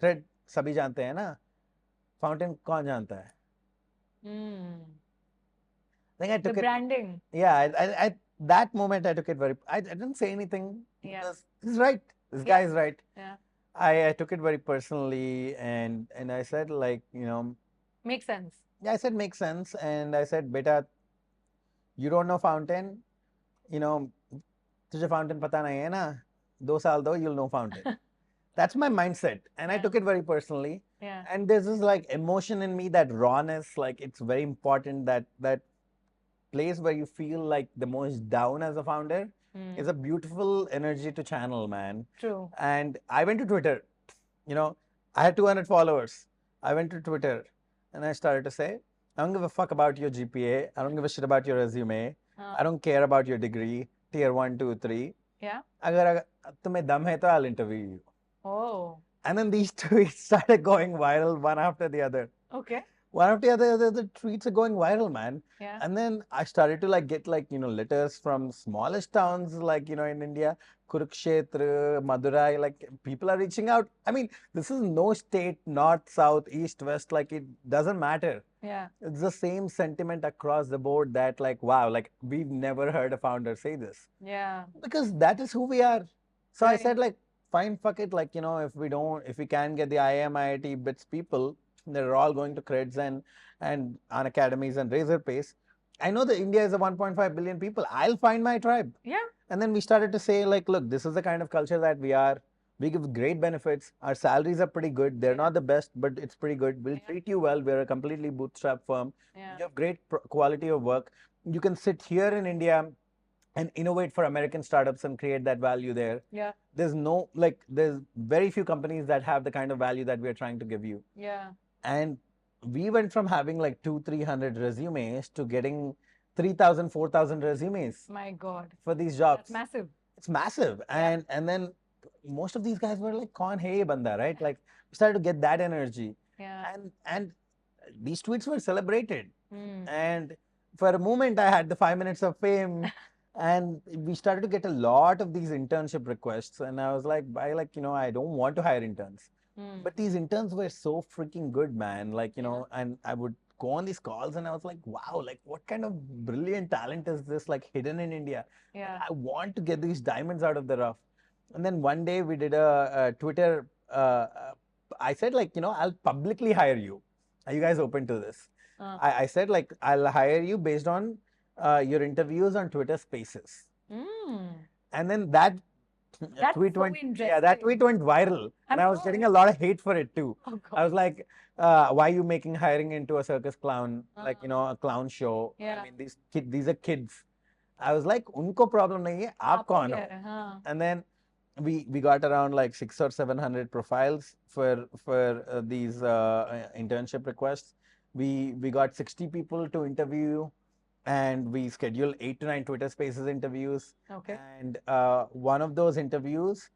Cred सभी जानते हैं ना, Fountain कौन जानता है? Then I took the branding. Yeah, I that moment I took it I didn't say anything. Yeah. He's right. This guy is right. Yeah. I took it very personally, and I said like, makes sense. Yeah, I said makes sense, and I said, beta, you don't know Fountane, तुझे Fountane पता नहीं है ना, 2 साल दो, you'll know Fountane. That's my mindset, and I took it very personally. Yeah. And there's this like emotion in me, that rawness, like it's very important, that place where you feel like the most down as a founder is a beautiful energy to channel, man. True. And I went to Twitter, I had 200 followers. I went to Twitter and I started to say, I don't give a fuck about your GPA. I don't give a shit about your resume. I don't care about your degree, tier 1, 2, 3. Yeah. Agar tumhe dam hai to I'll interview you. Oh. And then these tweets started going viral one after the other. Okay. One after the other, the tweets are going viral, man. Yeah. And then I started to like get like, letters from smallest towns like, in India, Kurukshetra, Madurai, like people are reaching out. I mean, this is no state, north, south, east, west, like it doesn't matter. Yeah. It's the same sentiment across the board that like, wow, like we've never heard a founder say this. Yeah. Because that is who we are. So I said like, fine, fuck it. Like, if we can get the IIM, IIT, BITS people, they're all going to Creds and on academies and Razorpays. I know that India is a 1.5 billion people. I'll find my tribe. Yeah. And then we started to say like, look, this is the kind of culture that we are. We give great benefits. Our salaries are pretty good. They're not the best, but it's pretty good. We'll treat you well. We're a completely bootstrap firm. Yeah. You have great quality of work. You can sit here in India and innovate for American startups and create that value there. Yeah. There's very few companies that have the kind of value that we're trying to give you. Yeah. And we went from having like 200-300 resumes to getting 3,000, 4,000 resumes. My God. For these jobs. That's massive. It's massive. And then most of these guys were like, "Kaun hai ye banda," right? Like we started to get that energy. Yeah. And these tweets were celebrated. And for a moment I had the 5 minutes of fame. And we started to get a lot of these internship requests. And I was like, I don't want to hire interns. But these interns were so freaking good, man. And I would go on these calls and I was like, wow, like what kind of brilliant talent is this like hidden in India? Yeah. I want to get these diamonds out of the rough. And then one day we did a Twitter, I said I'll publicly hire you. Are you guys open to this? I said I'll hire you based on your interviews on Twitter Spaces. And then that That's tweet so went interesting. that tweet went viral, and I was getting a lot of hate for it too. Oh, I was like, why are you making hiring into a circus clown, a clown show? Yeah. I mean, these are kids. I was like, unko problem nahi hai, aap kaun ho? And then we got around like 600 or 700 profiles for these internship requests. We got 60 people to interview, and we scheduled 8 to 9 Twitter Spaces interviews. Okay. And one of those interviews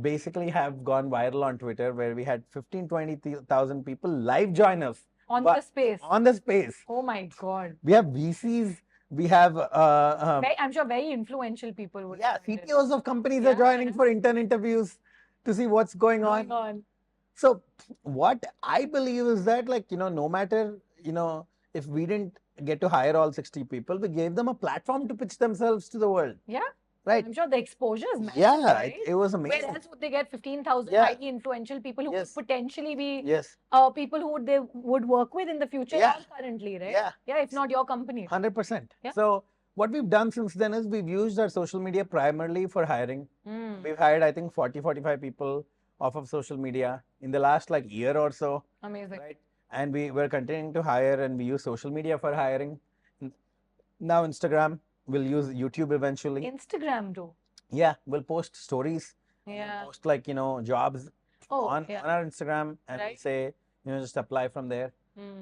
basically have gone viral on Twitter, where we had 15,000 people live join us On the space. on the space. Oh my God. We have VCs. We have I'm sure very influential people would. CTOs of companies are joining for intern interviews to see what's going on. So what I believe is that no matter, if we didn't get to hire all 60 people, we gave them a platform to pitch themselves to the world. Yeah. Right. I'm sure the exposure is massive. Yeah, right? it was amazing. Where else would they get 15,000 Yeah. highly influential people who could potentially be Yes. people who they would work with in the future or currently, right? Yeah. Yeah, if not your company. 100%. Yeah. So what we've done since then is we've used our social media primarily for hiring. We've hired, I think, 40, 45 people off of social media in the last year or so. Amazing. Right. And we're continuing to hire, and we use social media for hiring. Now Instagram, we'll use YouTube eventually. Instagram too. Yeah, we'll post stories. Yeah. Post jobs on our Instagram, and we'll say, just apply from there.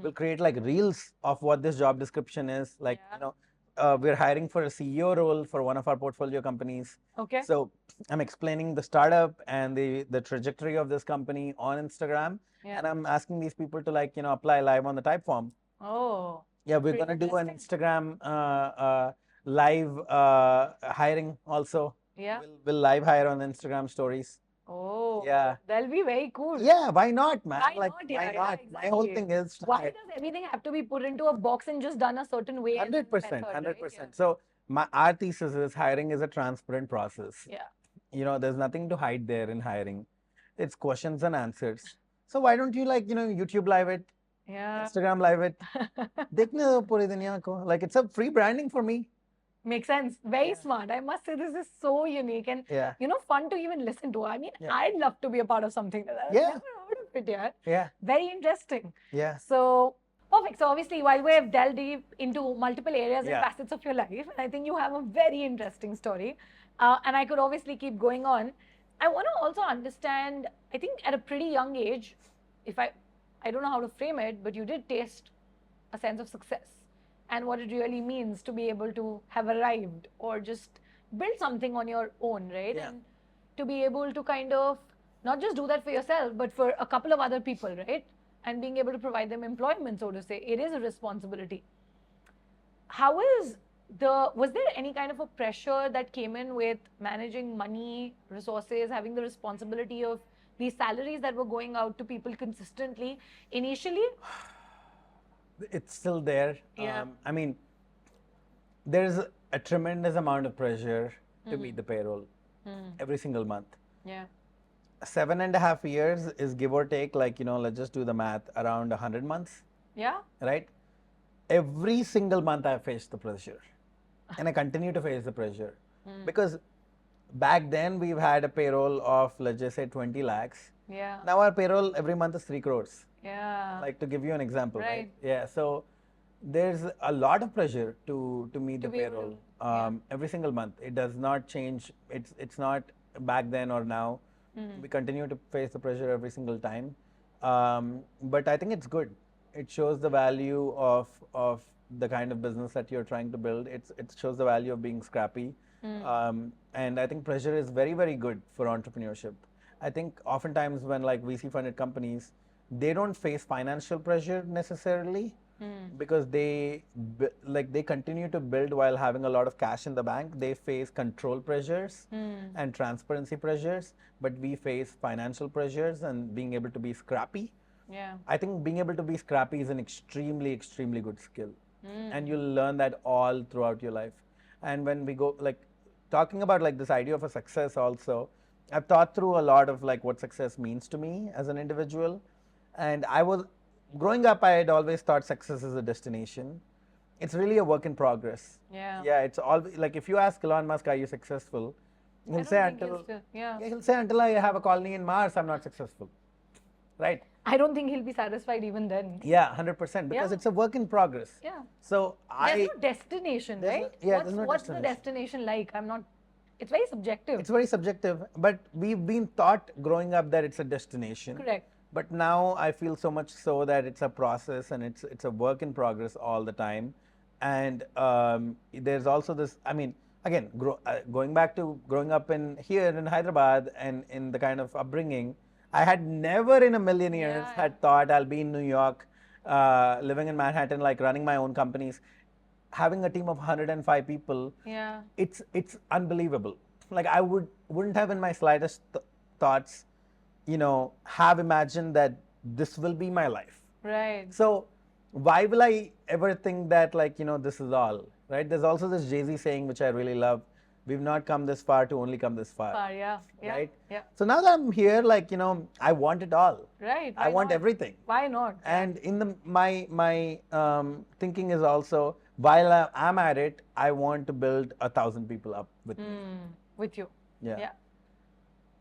We'll create reels of what this job description is. We're hiring for a CEO role for one of our portfolio companies. Okay. So I'm explaining the startup and the trajectory of this company on Instagram. Yeah. And I'm asking these people to apply live on the type form. Oh. Yeah, we're going to do an Instagram live hiring also. Yeah. We'll live hire on Instagram stories. Oh. Yeah. That'll be very cool. Yeah, why not, man? Why not? Why not? Exactly. My whole thing is why does everything have to be put into a box and just done a certain way? 100%, 100%. So our thesis is hiring is a transparent process. Yeah. There's nothing to hide there in hiring. It's questions and answers. So why don't you YouTube live it? Yeah. Instagram live it. Dekhne do puri duniya ko. It's a free branding for me. Makes sense. Very smart. I must say this is so unique and fun to even listen to. I mean, I'd love to be a part of something like that. Yeah. I've never heard of it yet. Yeah. Very interesting. Yeah. So perfect. So obviously, while we have delved deep into multiple areas and facets of your life, and I think you have a very interesting story, and I could obviously keep going on. I want to also understand. I think at a pretty young age, I don't know how to frame it, but you did taste a sense of success and what it really means to be able to have arrived or just build something on your own, right? Yeah. And to be able to kind of not just do that for yourself, but for a couple of other people, right? And being able to provide them employment, so to say, it is a responsibility. Was there any kind of a pressure that came in with managing money, resources, having the responsibility of these salaries that were going out to people consistently initially? It's still there. Yeah. I mean, there's a tremendous amount of pressure to meet the payroll every single month. Yeah. 7.5 years is give or take, let's just do the math, around 100 months. Yeah. Right? Every single month I faced the pressure. And I continue to face the pressure. Because back then we've had a payroll of, let's just say, 20 lakhs. Yeah. Now our payroll every month is 3 crores. Yeah. To give you an example, right? Right. Yeah. So there's a lot of pressure to meet the be able payroll every single month. It does not change. It's not back then or now. We continue to face the pressure every single time. But I think it's good. It shows the value of the kind of business that you're trying to build. It shows the value of being scrappy. And I think pressure is very, very good for entrepreneurship. I think oftentimes when VC funded companies, they don't face financial pressure necessarily, because they continue to build while having a lot of cash in the bank. They face control pressures and transparency pressures, but we face financial pressures and being able to be scrappy. Yeah. I think being able to be scrappy is an extremely, extremely good skill. And you'll learn that all throughout your life. And when we go, like, talking about like this idea of a success also, I've thought through a lot of like what success means to me as an individual. And growing up, I had always thought success is a destination. It's really a work in progress. Yeah. Yeah, it's always like if you ask Elon Musk, are you successful? He'll say he'll say until I have a colony in Mars, I'm not successful. Right? I don't think he'll be satisfied even then. Yeah, 100%, because it's a work in progress. Yeah. So there's no destination, right? There's no what's the destination like? It's very subjective. It's very subjective, but we've been taught growing up that it's a destination. Correct. But now I feel so much so that it's a process and it's a work in progress all the time. And there's also this, I mean, again, going back to growing up here in Hyderabad and in the kind of upbringing, I had never in a million years had thought I'll be in New York, living in Manhattan, like running my own companies, having a team of 105 people. Yeah. It's unbelievable. Like I wouldn't have in my slightest thoughts, have imagined that this will be my life. Right. So why will I ever think that this is all, right? There's also this Jay-Z saying, which I really love. We've not come this far to only come this far. Yeah. Right? Yeah. So now that I'm here, I want it all. Right. I want everything. Why not? And in my thinking is also, while I'm at it, I want to build 1,000 people up with me. With you. Yeah.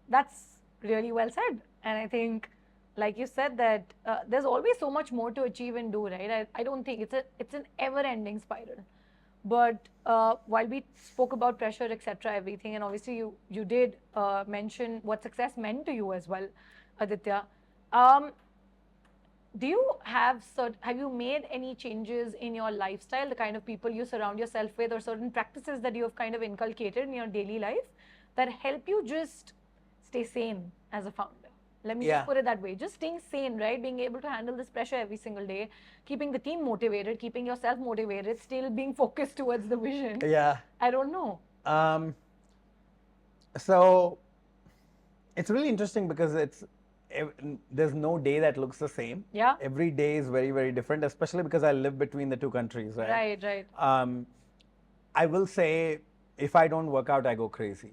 That's really well said. And I think, like you said, that there's always so much more to achieve and do, right? I don't think it's an ever-ending spiral. But while we spoke about pressure, etc., everything, and obviously you did mention what success meant to you as well, Aditya. Do you have you made any changes in your lifestyle, the kind of people you surround yourself with, or certain practices that you have kind of inculcated in your daily life that help you just stay sane as a founder? Let me just put it that way. Just staying sane, right? Being able to handle this pressure every single day, keeping the team motivated, keeping yourself motivated, still being focused towards the vision. Yeah. I don't know. So it's really interesting because there's no day that looks the same. Yeah. Every day is very, very different, especially because I live between the two countries, right? Right. I will say, if I don't work out, I go crazy.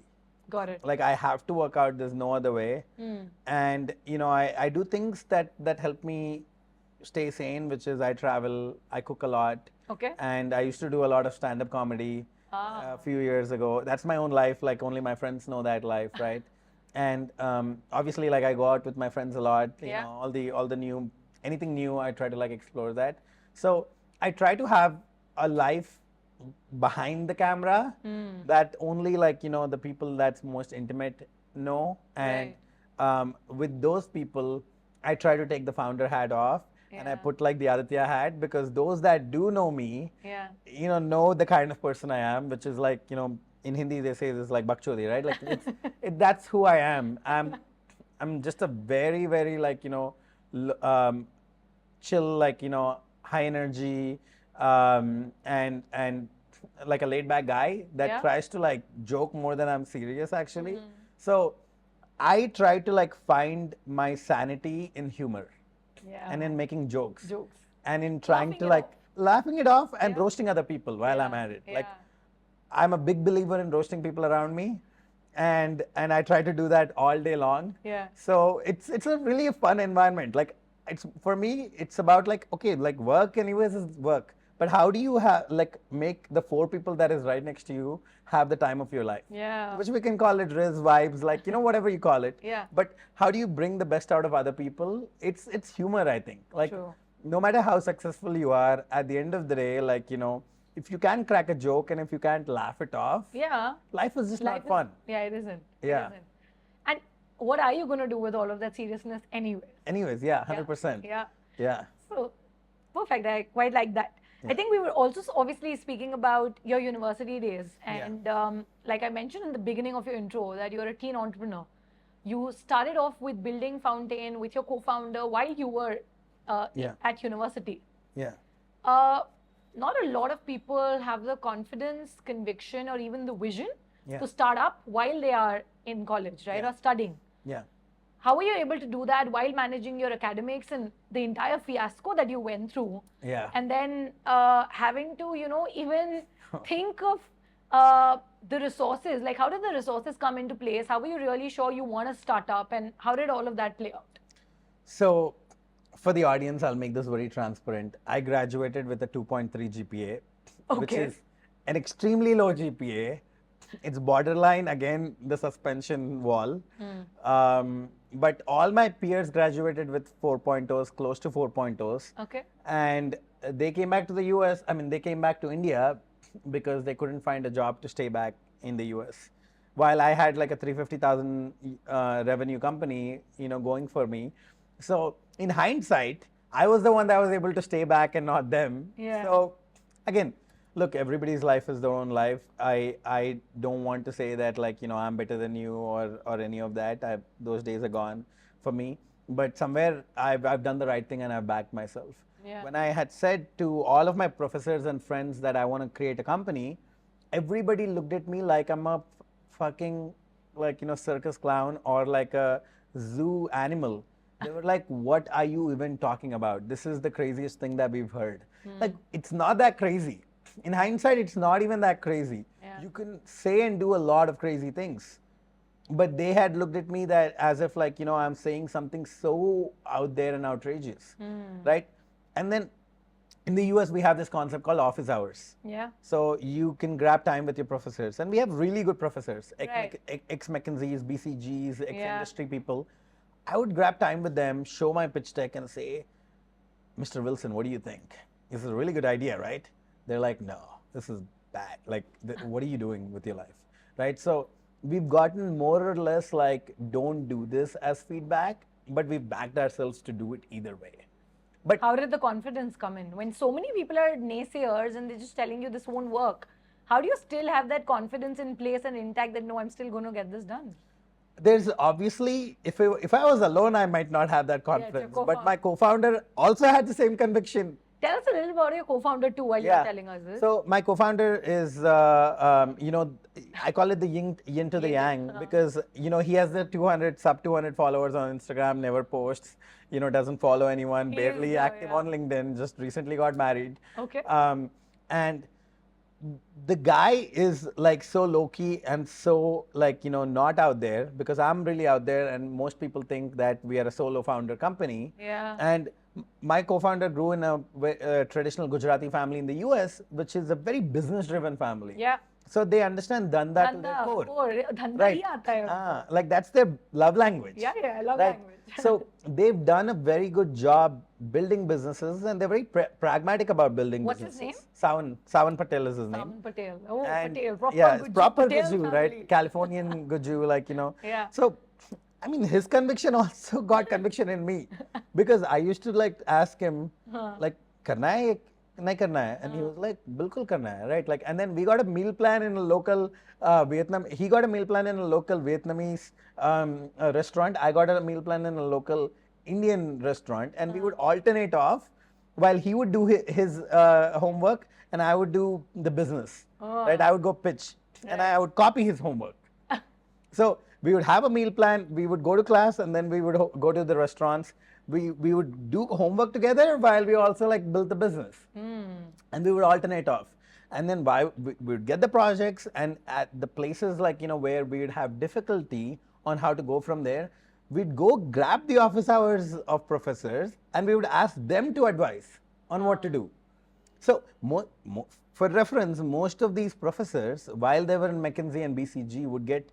Got it. Like I have to work out. There's no other way. And I do things that help me stay sane, which is I travel, I cook a lot. Okay. And I used to do a lot of stand-up comedy a few years ago. That's my own life. Like only my friends know that life, right? And obviously, like I go out with my friends a lot. You know, all the new, anything new, I try to like explore that. So I try to have a life behind the camera that only the people that's most intimate know. And with those people, I try to take the founder hat off and I put like the Aditya hat, because those that do know me, know the kind of person I am, which is like, in Hindi they say this like bakchodi, right? Like that's who I am. I'm just a very, very chill, high energy, and like a laid back guy that tries to like joke more than I'm serious actually. So I try to find my sanity in humor and in making jokes and in trying to laughing it off and roasting other people while I'm at it. Like I'm a big believer in roasting people around me, and I try to do that all day long. So it's a really fun environment. Like for me, it's about work anyways is work. But how do you make the 4 people that is right next to you have the time of your life? Which we can call it Riz vibes, whatever you call it. But how do you bring the best out of other people? It's humor, I think. No matter how successful you are, at the end of the day, if you can't crack a joke and if you can't laugh it off, life is just not fun. It isn't. Yeah. And what are you going to do with all of that seriousness anyways? 100%. Yeah. So, perfect. I quite like that. I think we were also obviously speaking about your university days. And like I mentioned in the beginning of your intro, that you're a teen entrepreneur. You started off with building Fountane with your co-founder while you were at university. not a lot of people have the confidence, conviction, or even the vision Yeah. to start up while they are in college, right, Yeah. or studying. Yeah. How were you able to do that while managing your academics and the entire fiasco that you went through? Yeah. And then having to, even think of the resources. Like, how did the resources come into place? How were you really sure you want to start up? And how did all of that play out? So, for the audience, I'll make this very transparent. I graduated with a 2.3 GPA, which Okay. is an extremely low GPA. It's borderline, again, the suspension wall. But all my peers graduated with 4.0s, close to 4.0s. Okay. And they came back to the US. I mean, they came back to India because they couldn't find a job to stay back in the US. While I had like a 350,000 revenue company, going for me. So in hindsight, I was the one that was able to stay back and not them. Yeah. So again, look, everybody's life is their own life. I don't want to say that like, I'm better than you or any of that. Those days are gone for me. But somewhere I've done the right thing and I've backed myself. Yeah. When I had said to all of my professors and friends that I want to create a company, everybody looked at me like I'm a fucking circus clown or like a zoo animal. They were like, what are you even talking about? This is the craziest thing that we've heard. Like, it's not that crazy. In hindsight, it's not even that crazy. Yeah. You can say and do a lot of crazy things. But they had looked at me that as if like, I'm saying something so out there and outrageous, right? And then in the US, we have this concept called office hours. Yeah. So you can grab time with your professors. And we have really good professors, Right. ex-McKinseys, BCGs, Yeah. ex-industry people. I would grab time with them, show my pitch deck and say, Mr. Wilson, what do you think? This is a really good idea, right? They're like, no, this is bad. Like, what are you doing with your life, right? So we've gotten more or less like, don't do this as feedback, but we've backed ourselves to do it either way. But How did the confidence come in when so many people are naysayers and they're just telling you this won't work? How do you still have that confidence in place and intact that no, I'm still going to get this done? there's obviously, if I was alone, I might not have that it's your confidence. co-founder. But my co-founder also had the same conviction. Tell us a little about your co-founder too while you're telling us this. So my co-founder is, I call it the yin to the yang because, he has the sub 200 followers on Instagram, never posts, doesn't follow anyone, He barely is, active yeah. on LinkedIn, just recently got married. Okay. And the guy is like so low-key and so like, not out there because I'm really out there and most people think that we are a solo founder company. Yeah. And my co-founder grew in a traditional Gujarati family in the US, which is a very business-driven family. Yeah. So they understand Dhanda to their Dhanda, core. Dhanda Right. hi aata hai. Like that's their love language. Yeah, I love Right. language. So they've done a very good job building businesses and they're very pragmatic about building What's his businesses. name? Sawan Patel is his name. Saman Patel. Oh, And Patel. Proper yeah, it's Guju, proper Patel Guju, family. right? Californian Guju, like, Yeah. So, I mean, his conviction also got conviction in me because I used to like ask him, like, karna hai ya nahi karna hai? And he was like, bilkul karna hai, right? Like, and then we got a meal plan in a local he got a meal plan in a local Vietnamese restaurant. I got a meal plan in a local Indian restaurant, and we would alternate off while he would do his homework and I would do the business, right? I would go pitch and I would copy his homework. So we would have a meal plan, we would go to class, and then we would go to the restaurants. We would do homework together while we also like build the business. And we would alternate off. And then we would get the projects, and at the places like, where we would have difficulty on how to go from there, we'd go grab the office hours of professors and we would ask them to advise on what to do. So for reference, most of these professors, while they were in McKinsey and BCG, would get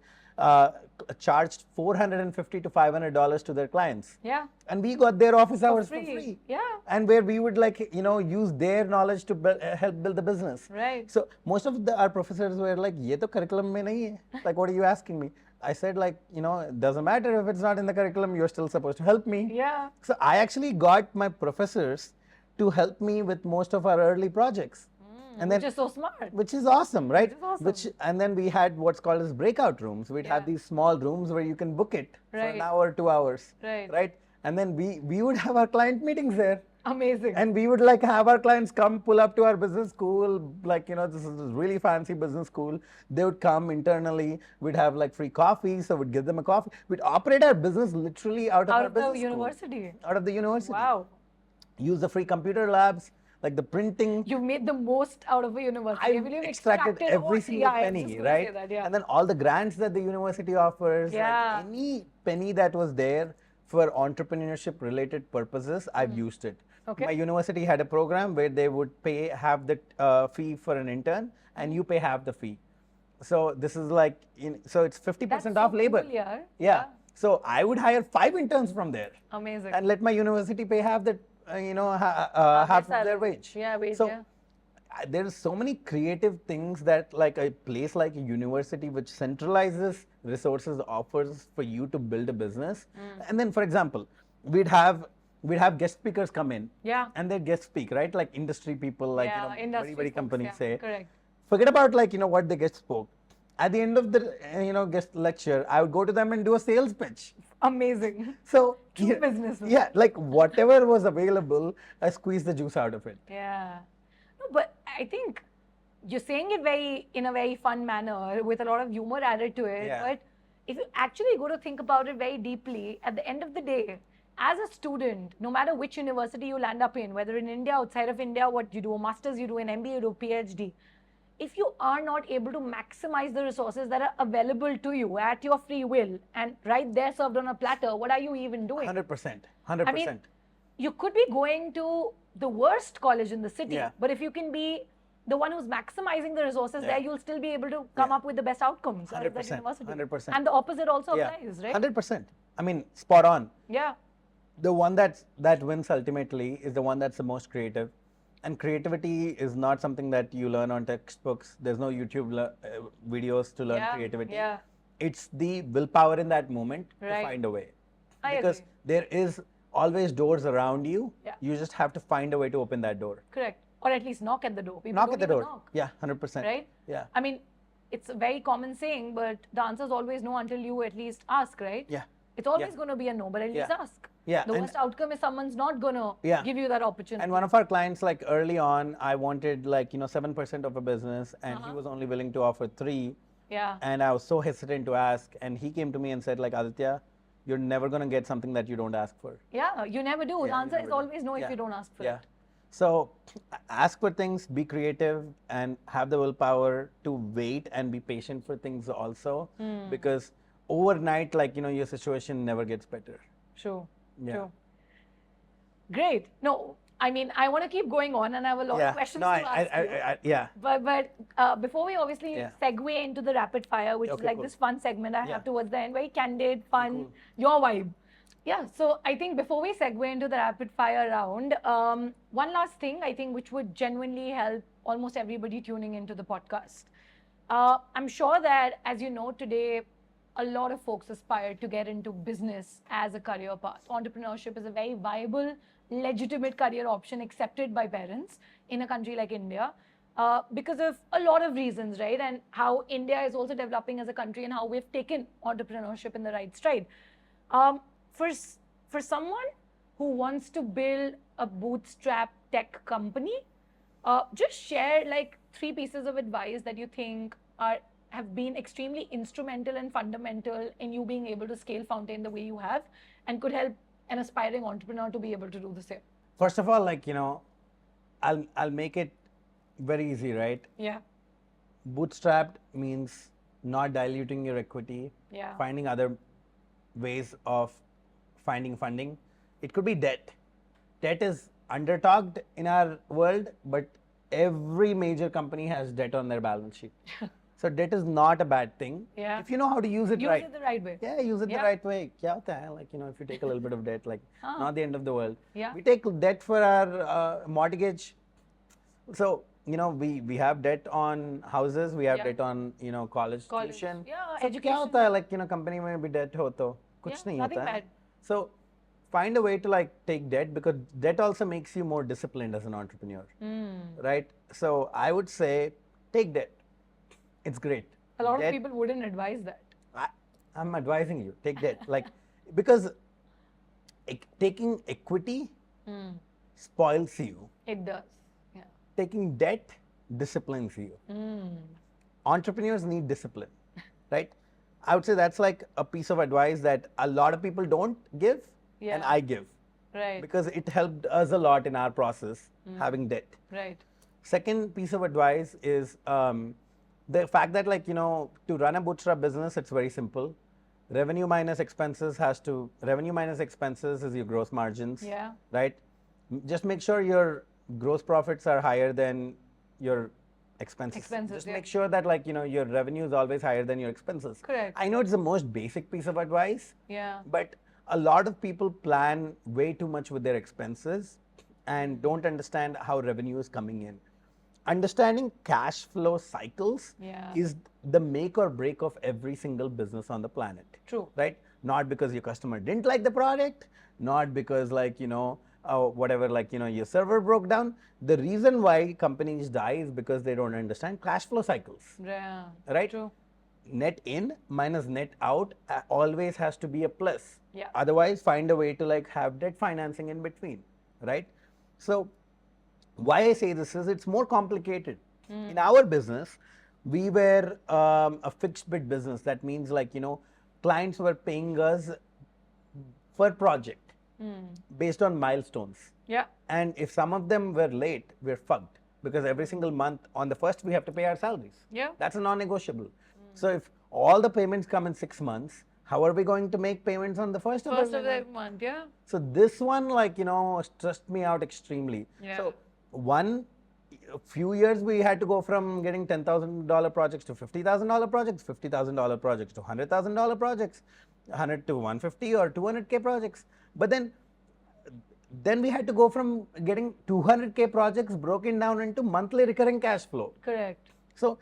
charged $450 to $500 to their clients. Yeah. And we got their office hours for free. Yeah. And where we would like, use their knowledge to help build the business. Right. So most of our professors were like, ye to curriculum mein nahi hai. Like, what are you asking me? I said like, it doesn't matter if it's not in the curriculum, you're still supposed to help me. Yeah. So I actually got my professors to help me with most of our early projects. And Which is so smart. Which is awesome, right? Which is awesome. And then we had what's called as breakout rooms. We'd have these small rooms where you can book it for Right. an hour, 2 hours. Right. Right. And then we would have our client meetings there. Amazing. And we would like have our clients come pull up to our business school, like, this is this really fancy business school. They would come internally. We'd have like free coffee. So we'd give them a coffee. We'd operate our business literally out of our business the school. university. Out of the university. Wow. Use the free computer labs, like the printing. You made the most out of a university. I extracted every single penny, right? That, yeah. And then all the grants that the university offers, like any penny that was there for entrepreneurship related purposes, I've used it. Okay. My university had a program where they would pay half the fee for an intern and you pay half the fee. So this is like, so it's 50% off labor. Cool, yeah. So I would hire 5 interns from there. Amazing. And let my university pay half the, half of their wage. Yeah, wage, so, there's so many creative things that like a place like a university which centralizes resources offers for you to build a business. And then, for example, we'd have guest speakers come in. Yeah. And they'd guest speak, right? Like industry people, like very companies say. Correct. Forget about like what they guest spoke. At the end of the guest lecture, I would go to them and do a sales pitch. Amazing. So true business. Yeah, like whatever was available, I squeezed the juice out of it. Yeah. No, but I think you're saying it in a very fun manner with a lot of humor added to it. Yeah. But if you actually go to think about it very deeply, at the end of the day, as a student, no matter which university you land up in, whether in India, outside of India, what you do, a master's, you do an MBA, you do a PhD, if you are not able to maximize the resources that are available to you at your free will and right there served on a platter, what are you even doing? 100%. 100%. I mean, you could be going to the worst college in the city, Yeah. but if you can be the one who's maximizing the resources there, you'll still be able to come up with the best outcomes out of that 100%. university. 100%. And the opposite also applies, right? 100%. I mean, spot on. Yeah. The one that wins ultimately is the one that's the most creative. And creativity is not something that you learn on textbooks. There's no YouTube videos to learn creativity. Yeah. It's the willpower in that moment to find a way. Because there is always doors around you. Yeah. You just have to find a way to open that door. Correct. Or at least knock at the door. People Knock don't at the even door. knock, Yeah, 100%. right? Yeah. I mean, it's a very common saying, but the answer is always no until you at least ask, right? Yeah. It's always going to be a no, but at least ask. Yeah. The worst outcome is someone's not going to give you that opportunity. And one of our clients, like early on, I wanted 7% of a business and he was only willing to offer 3. Yeah. And I was so hesitant to ask. And he came to me and said, like, Aditya, you're never going to get something that you don't ask for. Yeah, you never do. The answer is always no if you don't ask for it. So ask for things, be creative, and have the willpower to wait and be patient for things also. Because overnight, your situation never gets better. True. Yeah. True. Great. No, I mean, I want to keep going on and I have a lot of questions to ask you. But before we obviously segue into the rapid fire, which is like this fun segment I have towards the end, very candid, fun, your vibe. Yeah, so I think before we segue into the rapid fire round, one last thing I think which would genuinely help almost everybody tuning into the podcast. I'm sure that, as you know, today, a lot of folks aspire to get into business as a career path. Entrepreneurship is a very viable, legitimate career option accepted by parents in a country like India because of a lot of reasons, right? And how India is also developing as a country and how we've taken entrepreneurship in the right stride. For someone who wants to build a bootstrap tech company, just share like 3 pieces of advice that you think have been extremely instrumental and fundamental in you being able to scale Fountane the way you have and could help an aspiring entrepreneur to be able to do the same. First of all, I'll make it very easy, right? Yeah. Bootstrapped means not diluting your equity, finding other ways of finding funding. It could be debt. Debt is under-talked in our world, but every major company has debt on their balance sheet. So debt is not a bad thing. Yeah. If you know how to use it right. Use it the right way. Yeah, use it the right way. Kya hota hai? If you take a little bit of debt, not the end of the world. Yeah. We take debt for our mortgage. So, we have debt on houses, we have debt on, college tuition. Yeah, so education. Kya hota hai? Company mein bhi debt ho to kuch nahi nothing hota hai. bad. So, find a way to take debt because debt also makes you more disciplined as an entrepreneur, right? So I would say take debt. It's great. A lot of people wouldn't advise that. I'm advising you, take debt. Because taking equity spoils you. It does. Yeah. Taking debt disciplines you. Entrepreneurs need discipline, right? I would say that's like a piece of advice that a lot of people don't give, and I give. Right. Because it helped us a lot in our process, having debt. Right. Second piece of advice is the fact that, like, to run a bootstrap business, it's very simple. Revenue minus expenses is your gross margins. Yeah. Right? Just make sure your gross profits are higher than your expenses. Just make sure that, like, your revenue is always higher than your expenses. Correct. I know it's the most basic piece of advice. Yeah. But a lot of people plan way too much with their expenses and don't understand how revenue is coming in. Understanding cash flow cycles is the make or break of every single business on the planet. True. Right? Not because your customer didn't like the product, not because, like, whatever, like, your server broke down. The reason why companies die is because they don't understand cash flow cycles. Yeah. Right? True. Net in minus net out always has to be a plus. Yeah. Otherwise, find a way to, like, have debt financing in between, right? So why I say this is it's more complicated. In our business, we were a fixed bid business. That means, like, clients were paying us per project based on milestones. Yeah. And if some of them were late, we're fucked, because every single month on the first we have to pay our salaries. Yeah. That's a non-negotiable. So if all the payments come in 6 months, how are we going to make payments on the first of the month? Yeah. So this one, like, stressed me out extremely. Yeah. So a few years we had to go from getting $10,000 projects to $50,000 projects, $50,000 projects to $100,000 projects, 100 to 150 or 200K projects. But then we had to go from getting 200K projects broken down into monthly recurring cash flow. Correct. So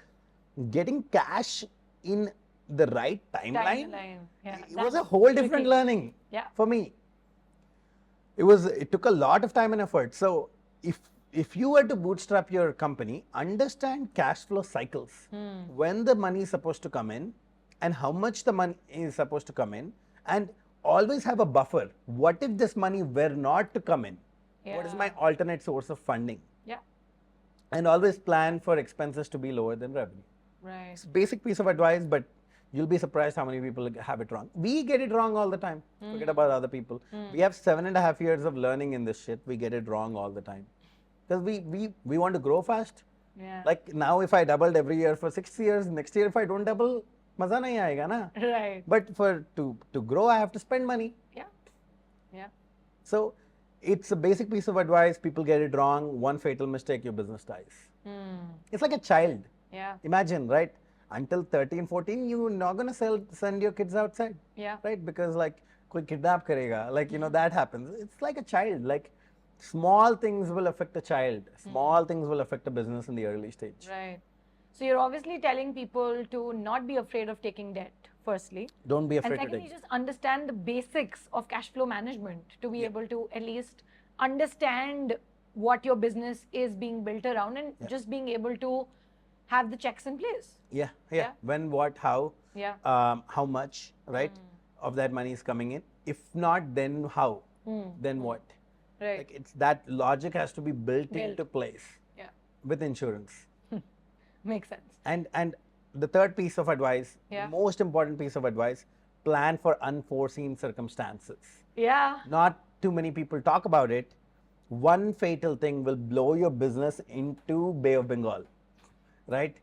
getting cash in the right timeline it was a whole different learning for me. It took a lot of time and effort. So if you were to bootstrap your company, understand cash flow cycles, when the money is supposed to come in and how much the money is supposed to come in, and always have a buffer. What if this money were not to come in? What is my alternate source of funding? Yeah. And always plan for expenses to be lower than revenue. Right. It's a basic piece of advice, but you'll be surprised how many people have it wrong. We get it wrong all the time. Forget about other people. We have 7.5 years of learning in this shit. We get it wrong all the time. Because we want to grow fast. Yeah. Like now, if I doubled every year for 6 years, next year if I don't double, maza nahi aayega na. Right. But to grow, I have to spend money. Yeah. Yeah. So it's a basic piece of advice. People get it wrong. One fatal mistake, your business dies. It's like a child. Yeah. Imagine, right? Until 13, 14, you're not going to send your kids outside. Yeah. Right? Because, like, koi kidnap karega. Like, that happens. It's like a child. Like, small things will affect a child. Small things will affect a business in the early stage. Right. So you're obviously telling people to not be afraid of taking debt, firstly. Don't be afraid and to take. secondly, just understand the basics of cash flow management to be able to at least understand what your business is being built around, and just being able to have the checks in place. Yeah. When, what, how, how much, right, of that money is coming in. If not, then how? Then what? Right. Like, it's that logic has to be built into place. Yeah. With insurance. Makes sense. And the third piece of advice, the most important piece of advice, plan for unforeseen circumstances. Yeah. Not too many people talk about it. One fatal thing will blow your business into Bay of Bengal, right?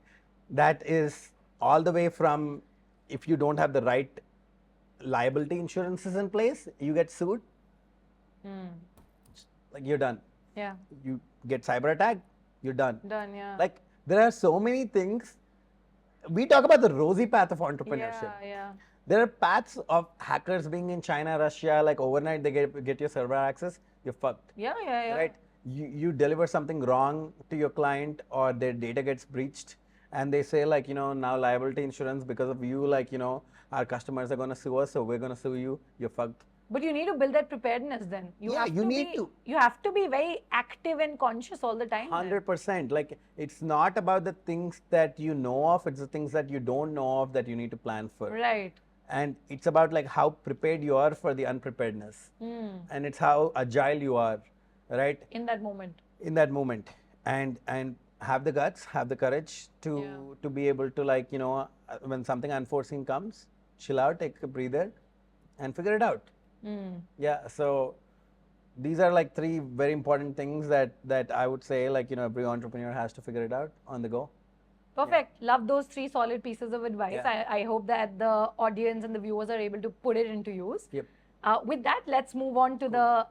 That is all the way from, if you don't have the right liability insurances in place, you get sued. Like, you're done. Yeah. You get cyber attacked, you're done. Done, yeah. Like, there are so many things. We talk about the rosy path of entrepreneurship. Yeah. There are paths of hackers being in China, Russia, like overnight they get your server access, you're fucked. Yeah. Right? You deliver something wrong to your client, or their data gets breached, and they say, like, now liability insurance, because of you, like, our customers are going to sue us, so we're going to sue you, you're fucked. But you need to build that preparedness then. You have to be very active and conscious all the time. 100%. Like, it's not about the things that you know of, it's the things that you don't know of that you need to plan for. Right. And it's about, like, how prepared you are for the unpreparedness. And it's how agile you are. right? In that moment. In that moment, and have the guts, have the courage to be able to, like, when something unforeseen comes, chill out, take a breather, and figure it out. Yeah. So these are like three very important things that I would say, like, every entrepreneur has to figure it out on the go. Perfect. Love those three solid pieces of advice. Yeah. I hope that the audience and the viewers are able to put it into use. Yep. With that, let's move on to the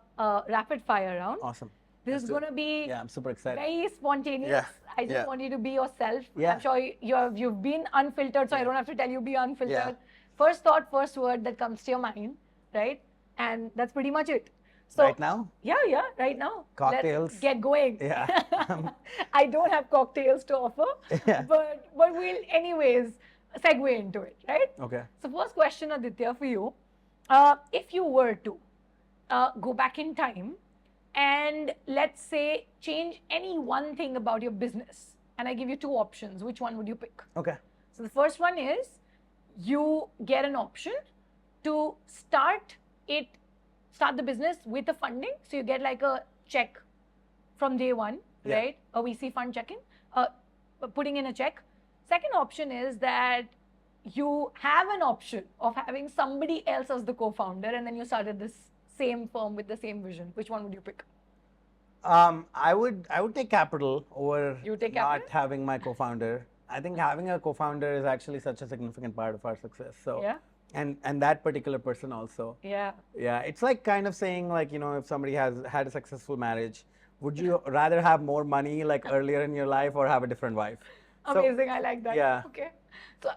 rapid fire round. Awesome. This is going to be I'm super excited. very spontaneous. Yeah. I just want you to be yourself. Yeah. I'm sure you've been unfiltered, so I don't have to tell you be unfiltered. Yeah. First thought, first word that comes to your mind, right? And that's pretty much it. So, right now? Yeah, right now. Cocktails. Let's get going. Yeah. I don't have cocktails to offer, Yeah. but we'll anyways segue into it, right? Okay. So first question, Aditya, for you. If you were to go back in time and let's say change any one thing about your business, and I give you two options, which one would you pick? Okay. So the first one is you get an option to start the business with the funding. So you get like a check from day one, Yeah. right? A VC fund check-in, putting in a check. Second option is that you have an option of having somebody else as the co-founder, and then you started this same firm with the same vision. Which one would you pick? I would take capital over You take not capital? having my co-founder. I think having a co-founder is actually such a significant part of our success. So Yeah. and that particular person also. Yeah. Yeah, it's like kind of saying, like, if somebody has had a successful marriage, would you rather have more money like earlier in your life or have a different wife? So, Amazing. I like that. Yeah. Okay. So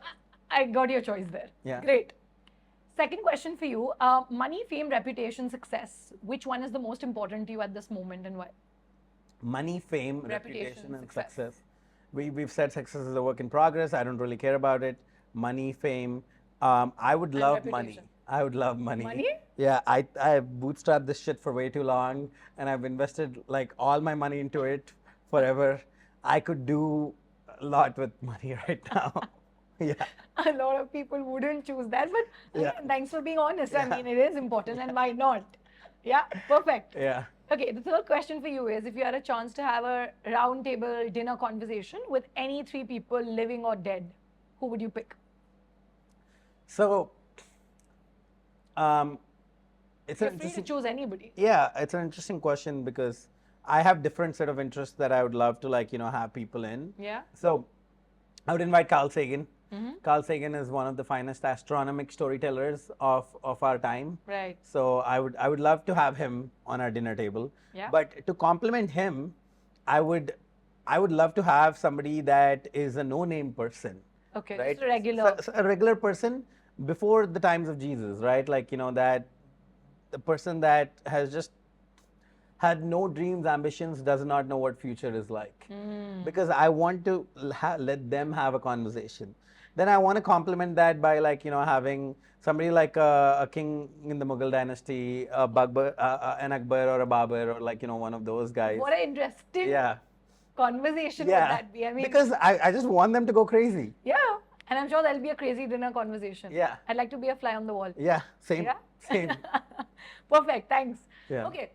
I got your choice there. Yeah. Great. Second question for you. Money, fame, reputation, success. Which one is the most important to you at this moment and why? money, fame, Reputation, reputation, and success. success. We've said success is a work in progress. I don't really care about it. Money, fame. I would And love money. reputation. I would love money. Money? Yeah, I bootstrapped this shit for way too long, and I've invested like all my money into it forever. I could do a lot with money right now. Yeah. A lot of people wouldn't choose that, but Yeah. again, thanks for being honest. I Yeah. mean, it is important, and why not? Yeah, perfect. Yeah. Okay, the third question for you is, if you had a chance to have a round table dinner conversation with any three people, living or dead, who would you pick? So, it's You're an free to interesting. choose anybody. Yeah, it's an interesting question because I have different set of interests that I would love to, like, have people in. Yeah. So I would invite Carl Sagan. Mm-hmm. Carl Sagan is one of the finest astronomic storytellers of our time. Right. So I would love to have him on our dinner table. Yeah. But to complement him, I would love to have somebody that is a no-name person. Okay, Right? just a regular. So a regular person before the times of Jesus, right? Like, that the person that has just had no dreams, ambitions, does not know what future is like. Because I want to let them have a conversation. Then I want to complement that by, like, having somebody like a king in the Mughal dynasty, an Akbar or a Babur, or, like, one of those guys. What an interesting Yeah. conversation would Yeah. that be? I mean, Because I just want them to go crazy. yeah, and I'm sure there'll be a crazy dinner conversation. Yeah. I'd like to be a fly on the wall. Yeah, same. Yeah? Same. Perfect, thanks. Yeah. Okay,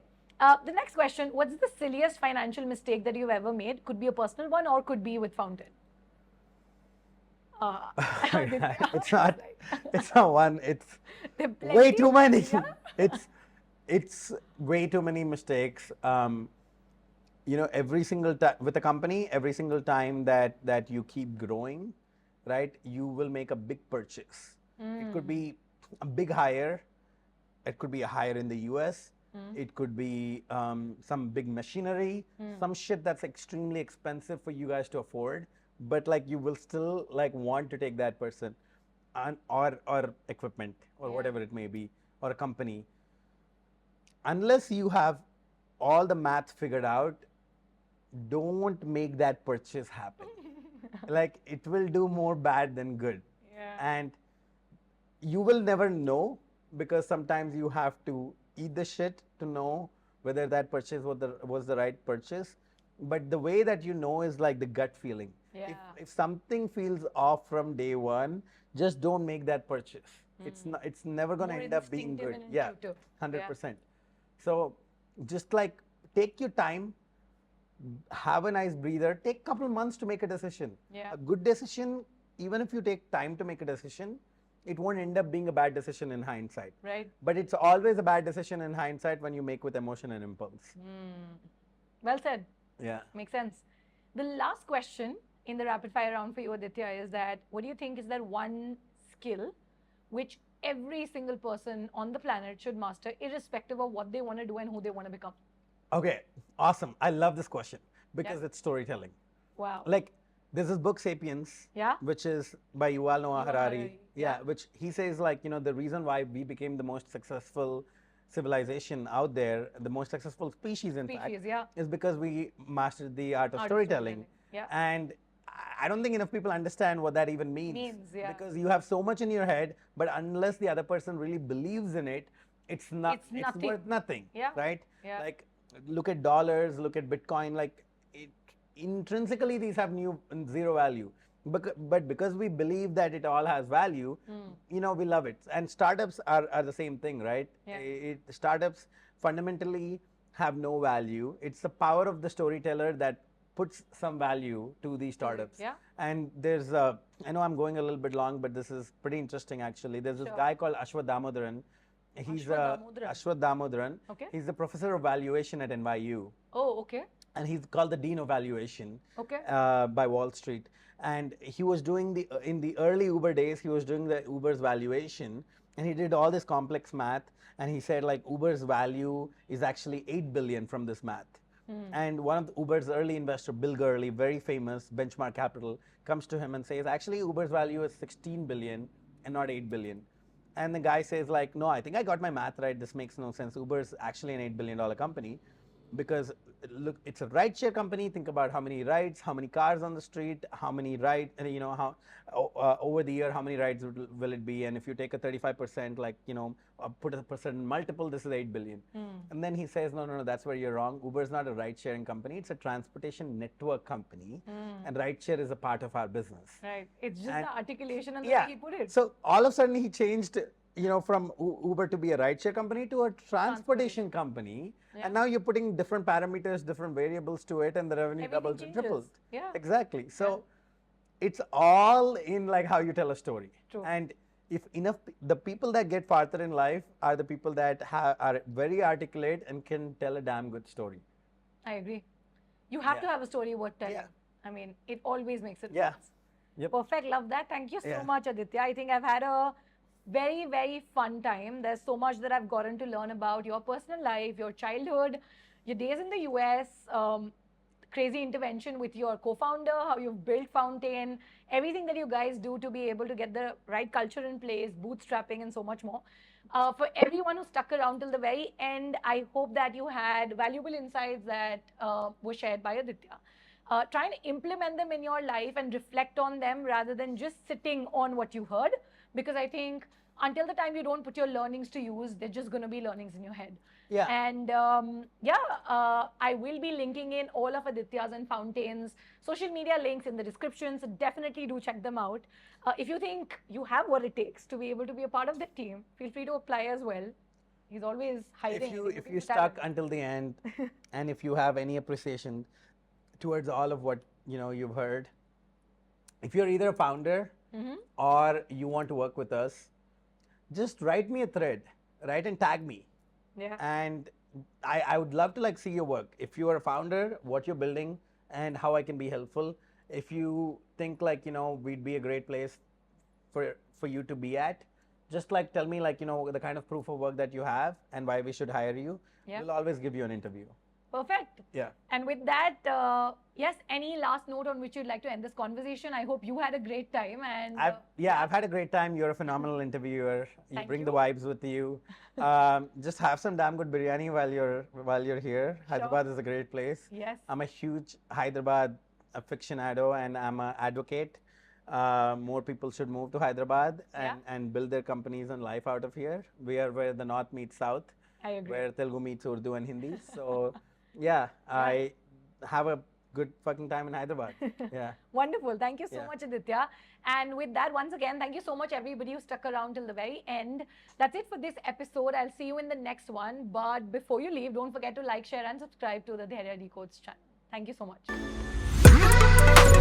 the next question, what's the silliest financial mistake that you've ever made? Could be a personal one or could be with Fountane. It's not one, it's There are way plenty. too many. Yeah. It's way too many mistakes. Every single time with a company, every single time that you keep growing, right, you will make a big purchase. It could be a big hire. It could be a hire in the US. It could be some big machinery, some shit that's extremely expensive for you guys to afford. But, like, you will still, like, want to take that person or equipment or whatever it may be, or a company. Unless you have all the math figured out, don't make that purchase happen. Like, it will do more bad than good. Yeah. And you will never know, because sometimes you have to eat the shit to know whether that purchase was the right purchase. But the way that you know is like the gut feeling. Yeah. If something feels off from day one, just don't make that purchase. It's never going to More end up being instinctive good. and Yeah, intuitive. 100%. So just, like, take your time, have a nice breather, take a couple months to make a decision. Yeah. A good decision, even if you take time to make a decision, it won't end up being a bad decision in hindsight. Right. But it's always a bad decision in hindsight when you make with emotion and impulse. Well said. Yeah. Makes sense. The last question in the rapid fire round for you, Aditya, is that what do you think is that one skill which every single person on the planet should master, irrespective of what they want to do and who they want to become? Okay, awesome. I love this question because Yeah. it's storytelling. Wow. Like, there's this book, Sapiens, Yeah. which is by Yuval Noah Yuval Harari. Harari, Yeah, yeah. which he says, like, the reason why we became the most successful civilization out there, the most successful species, in fact, Species, yeah. is because we mastered the art of Art of storytelling. Yeah. And I don't think enough people understand what that even means. Yeah. Because you have so much in your head, but unless the other person really believes in it, it's not. It's nothing. Worth nothing. Yeah. Right. Yeah. Like, look at dollars, look at Bitcoin. Like, intrinsically, these have zero value. But because we believe that it all has value, we love it. And startups are the same thing, right? Yeah. Startups fundamentally have no value. It's the power of the storyteller that puts some value to these startups. Yeah. And there's, I know I'm going a little bit long, but this is pretty interesting actually. There's this guy called Ashwath Damodaran. He's Ashwath Damodaran. Okay. He's the professor of valuation at NYU. Oh, okay. And he's called the Dean of Valuation by Wall Street. And he was doing in the early Uber days, he was doing the Uber's valuation, and he did all this complex math, and he said, like, Uber's value is actually 8 billion from this math. And one of Uber's early investor, Bill Gurley, very famous, Benchmark Capital, comes to him and says, actually, Uber's value is 16 billion and not 8 billion. And the guy says, like, no, I think I got my math right. This makes no sense. Uber's actually an $8 billion company. Because look, it's a rideshare company. Think about how many rides, how many cars on the street, how many rides, how over the year, how many rides will it be? And if you take a 35%, like, put a percent multiple, this is 8 billion. And then he says, no, that's where you're wrong. Uber is not a ride sharing company. It's a transportation network company. And rideshare is a part of our business. Right. It's just the articulation and the way he put it. So all of a sudden he changed, from Uber to be a rideshare company to a transportation company. Yeah. And now you're putting different parameters, different variables to it, and the revenue doubles and triples. Yeah. Exactly. So it's all in, like, how you tell a story. True. And if enough, the people that get farther in life are the people that are very articulate and can tell a damn good story. I agree. You have to have a story worth telling. Yeah. I mean, it always makes it Yeah. sense. Yep. Perfect. Love that. Thank you so much, Aditya. I think I've had a very, very fun time. There's so much that I've gotten to learn about your personal life, your childhood, your days in the US, crazy intervention with your co-founder, how you've built Fountane, everything that you guys do to be able to get the right culture in place, bootstrapping, and so much more. For everyone who stuck around till the very end, I hope that you had valuable insights that were shared by Aditya. Try and implement them in your life and reflect on them rather than just sitting on what you heard. Because I think until the time you don't put your learnings to use, they're just going to be learnings in your head. Yeah. And I will be linking in all of Aditya's and Fountane's social media links in the description. So definitely do check them out. If you think you have what it takes to be able to be a part of the team, feel free to apply as well. He's always hiding. If you stuck until the end, and if you have any appreciation towards all of what you've heard, if you're either a founder or you want to work with us, just write me a thread, right, and tag me. Yeah. And I would love to, like, see your work. If you are a founder, what you're building and how I can be helpful. If you think, like, we'd be a great place for you to be at, just, like, tell me, like, the kind of proof of work that you have and why we should hire you. Yeah. We'll always give you an interview. Perfect. Yeah. And with that, yes, any last note on which you'd like to end this conversation? I hope you had a great time. And I've had a great time. You're a phenomenal interviewer. You Thank bring you. the vibes with you. Just have some damn good biryani while you're here. Sure. Hyderabad is a great place. Yes. I'm a huge Hyderabad aficionado, and I'm an advocate. More people should move to Hyderabad and build their companies and life out of here. We are where the North meets South. I agree. Where Telugu meets Urdu and Hindi. So, yeah, I have a good fucking time in Hyderabad. Yeah. Wonderful. Thank you so Yeah. much, Aditya. And with that, once again, thank you so much, everybody who stuck around till the very end. That's it for this episode. I'll see you in the next one. But before you leave, don't forget to like, share, and subscribe to the Dhairya Decodes channel. Thank you so much.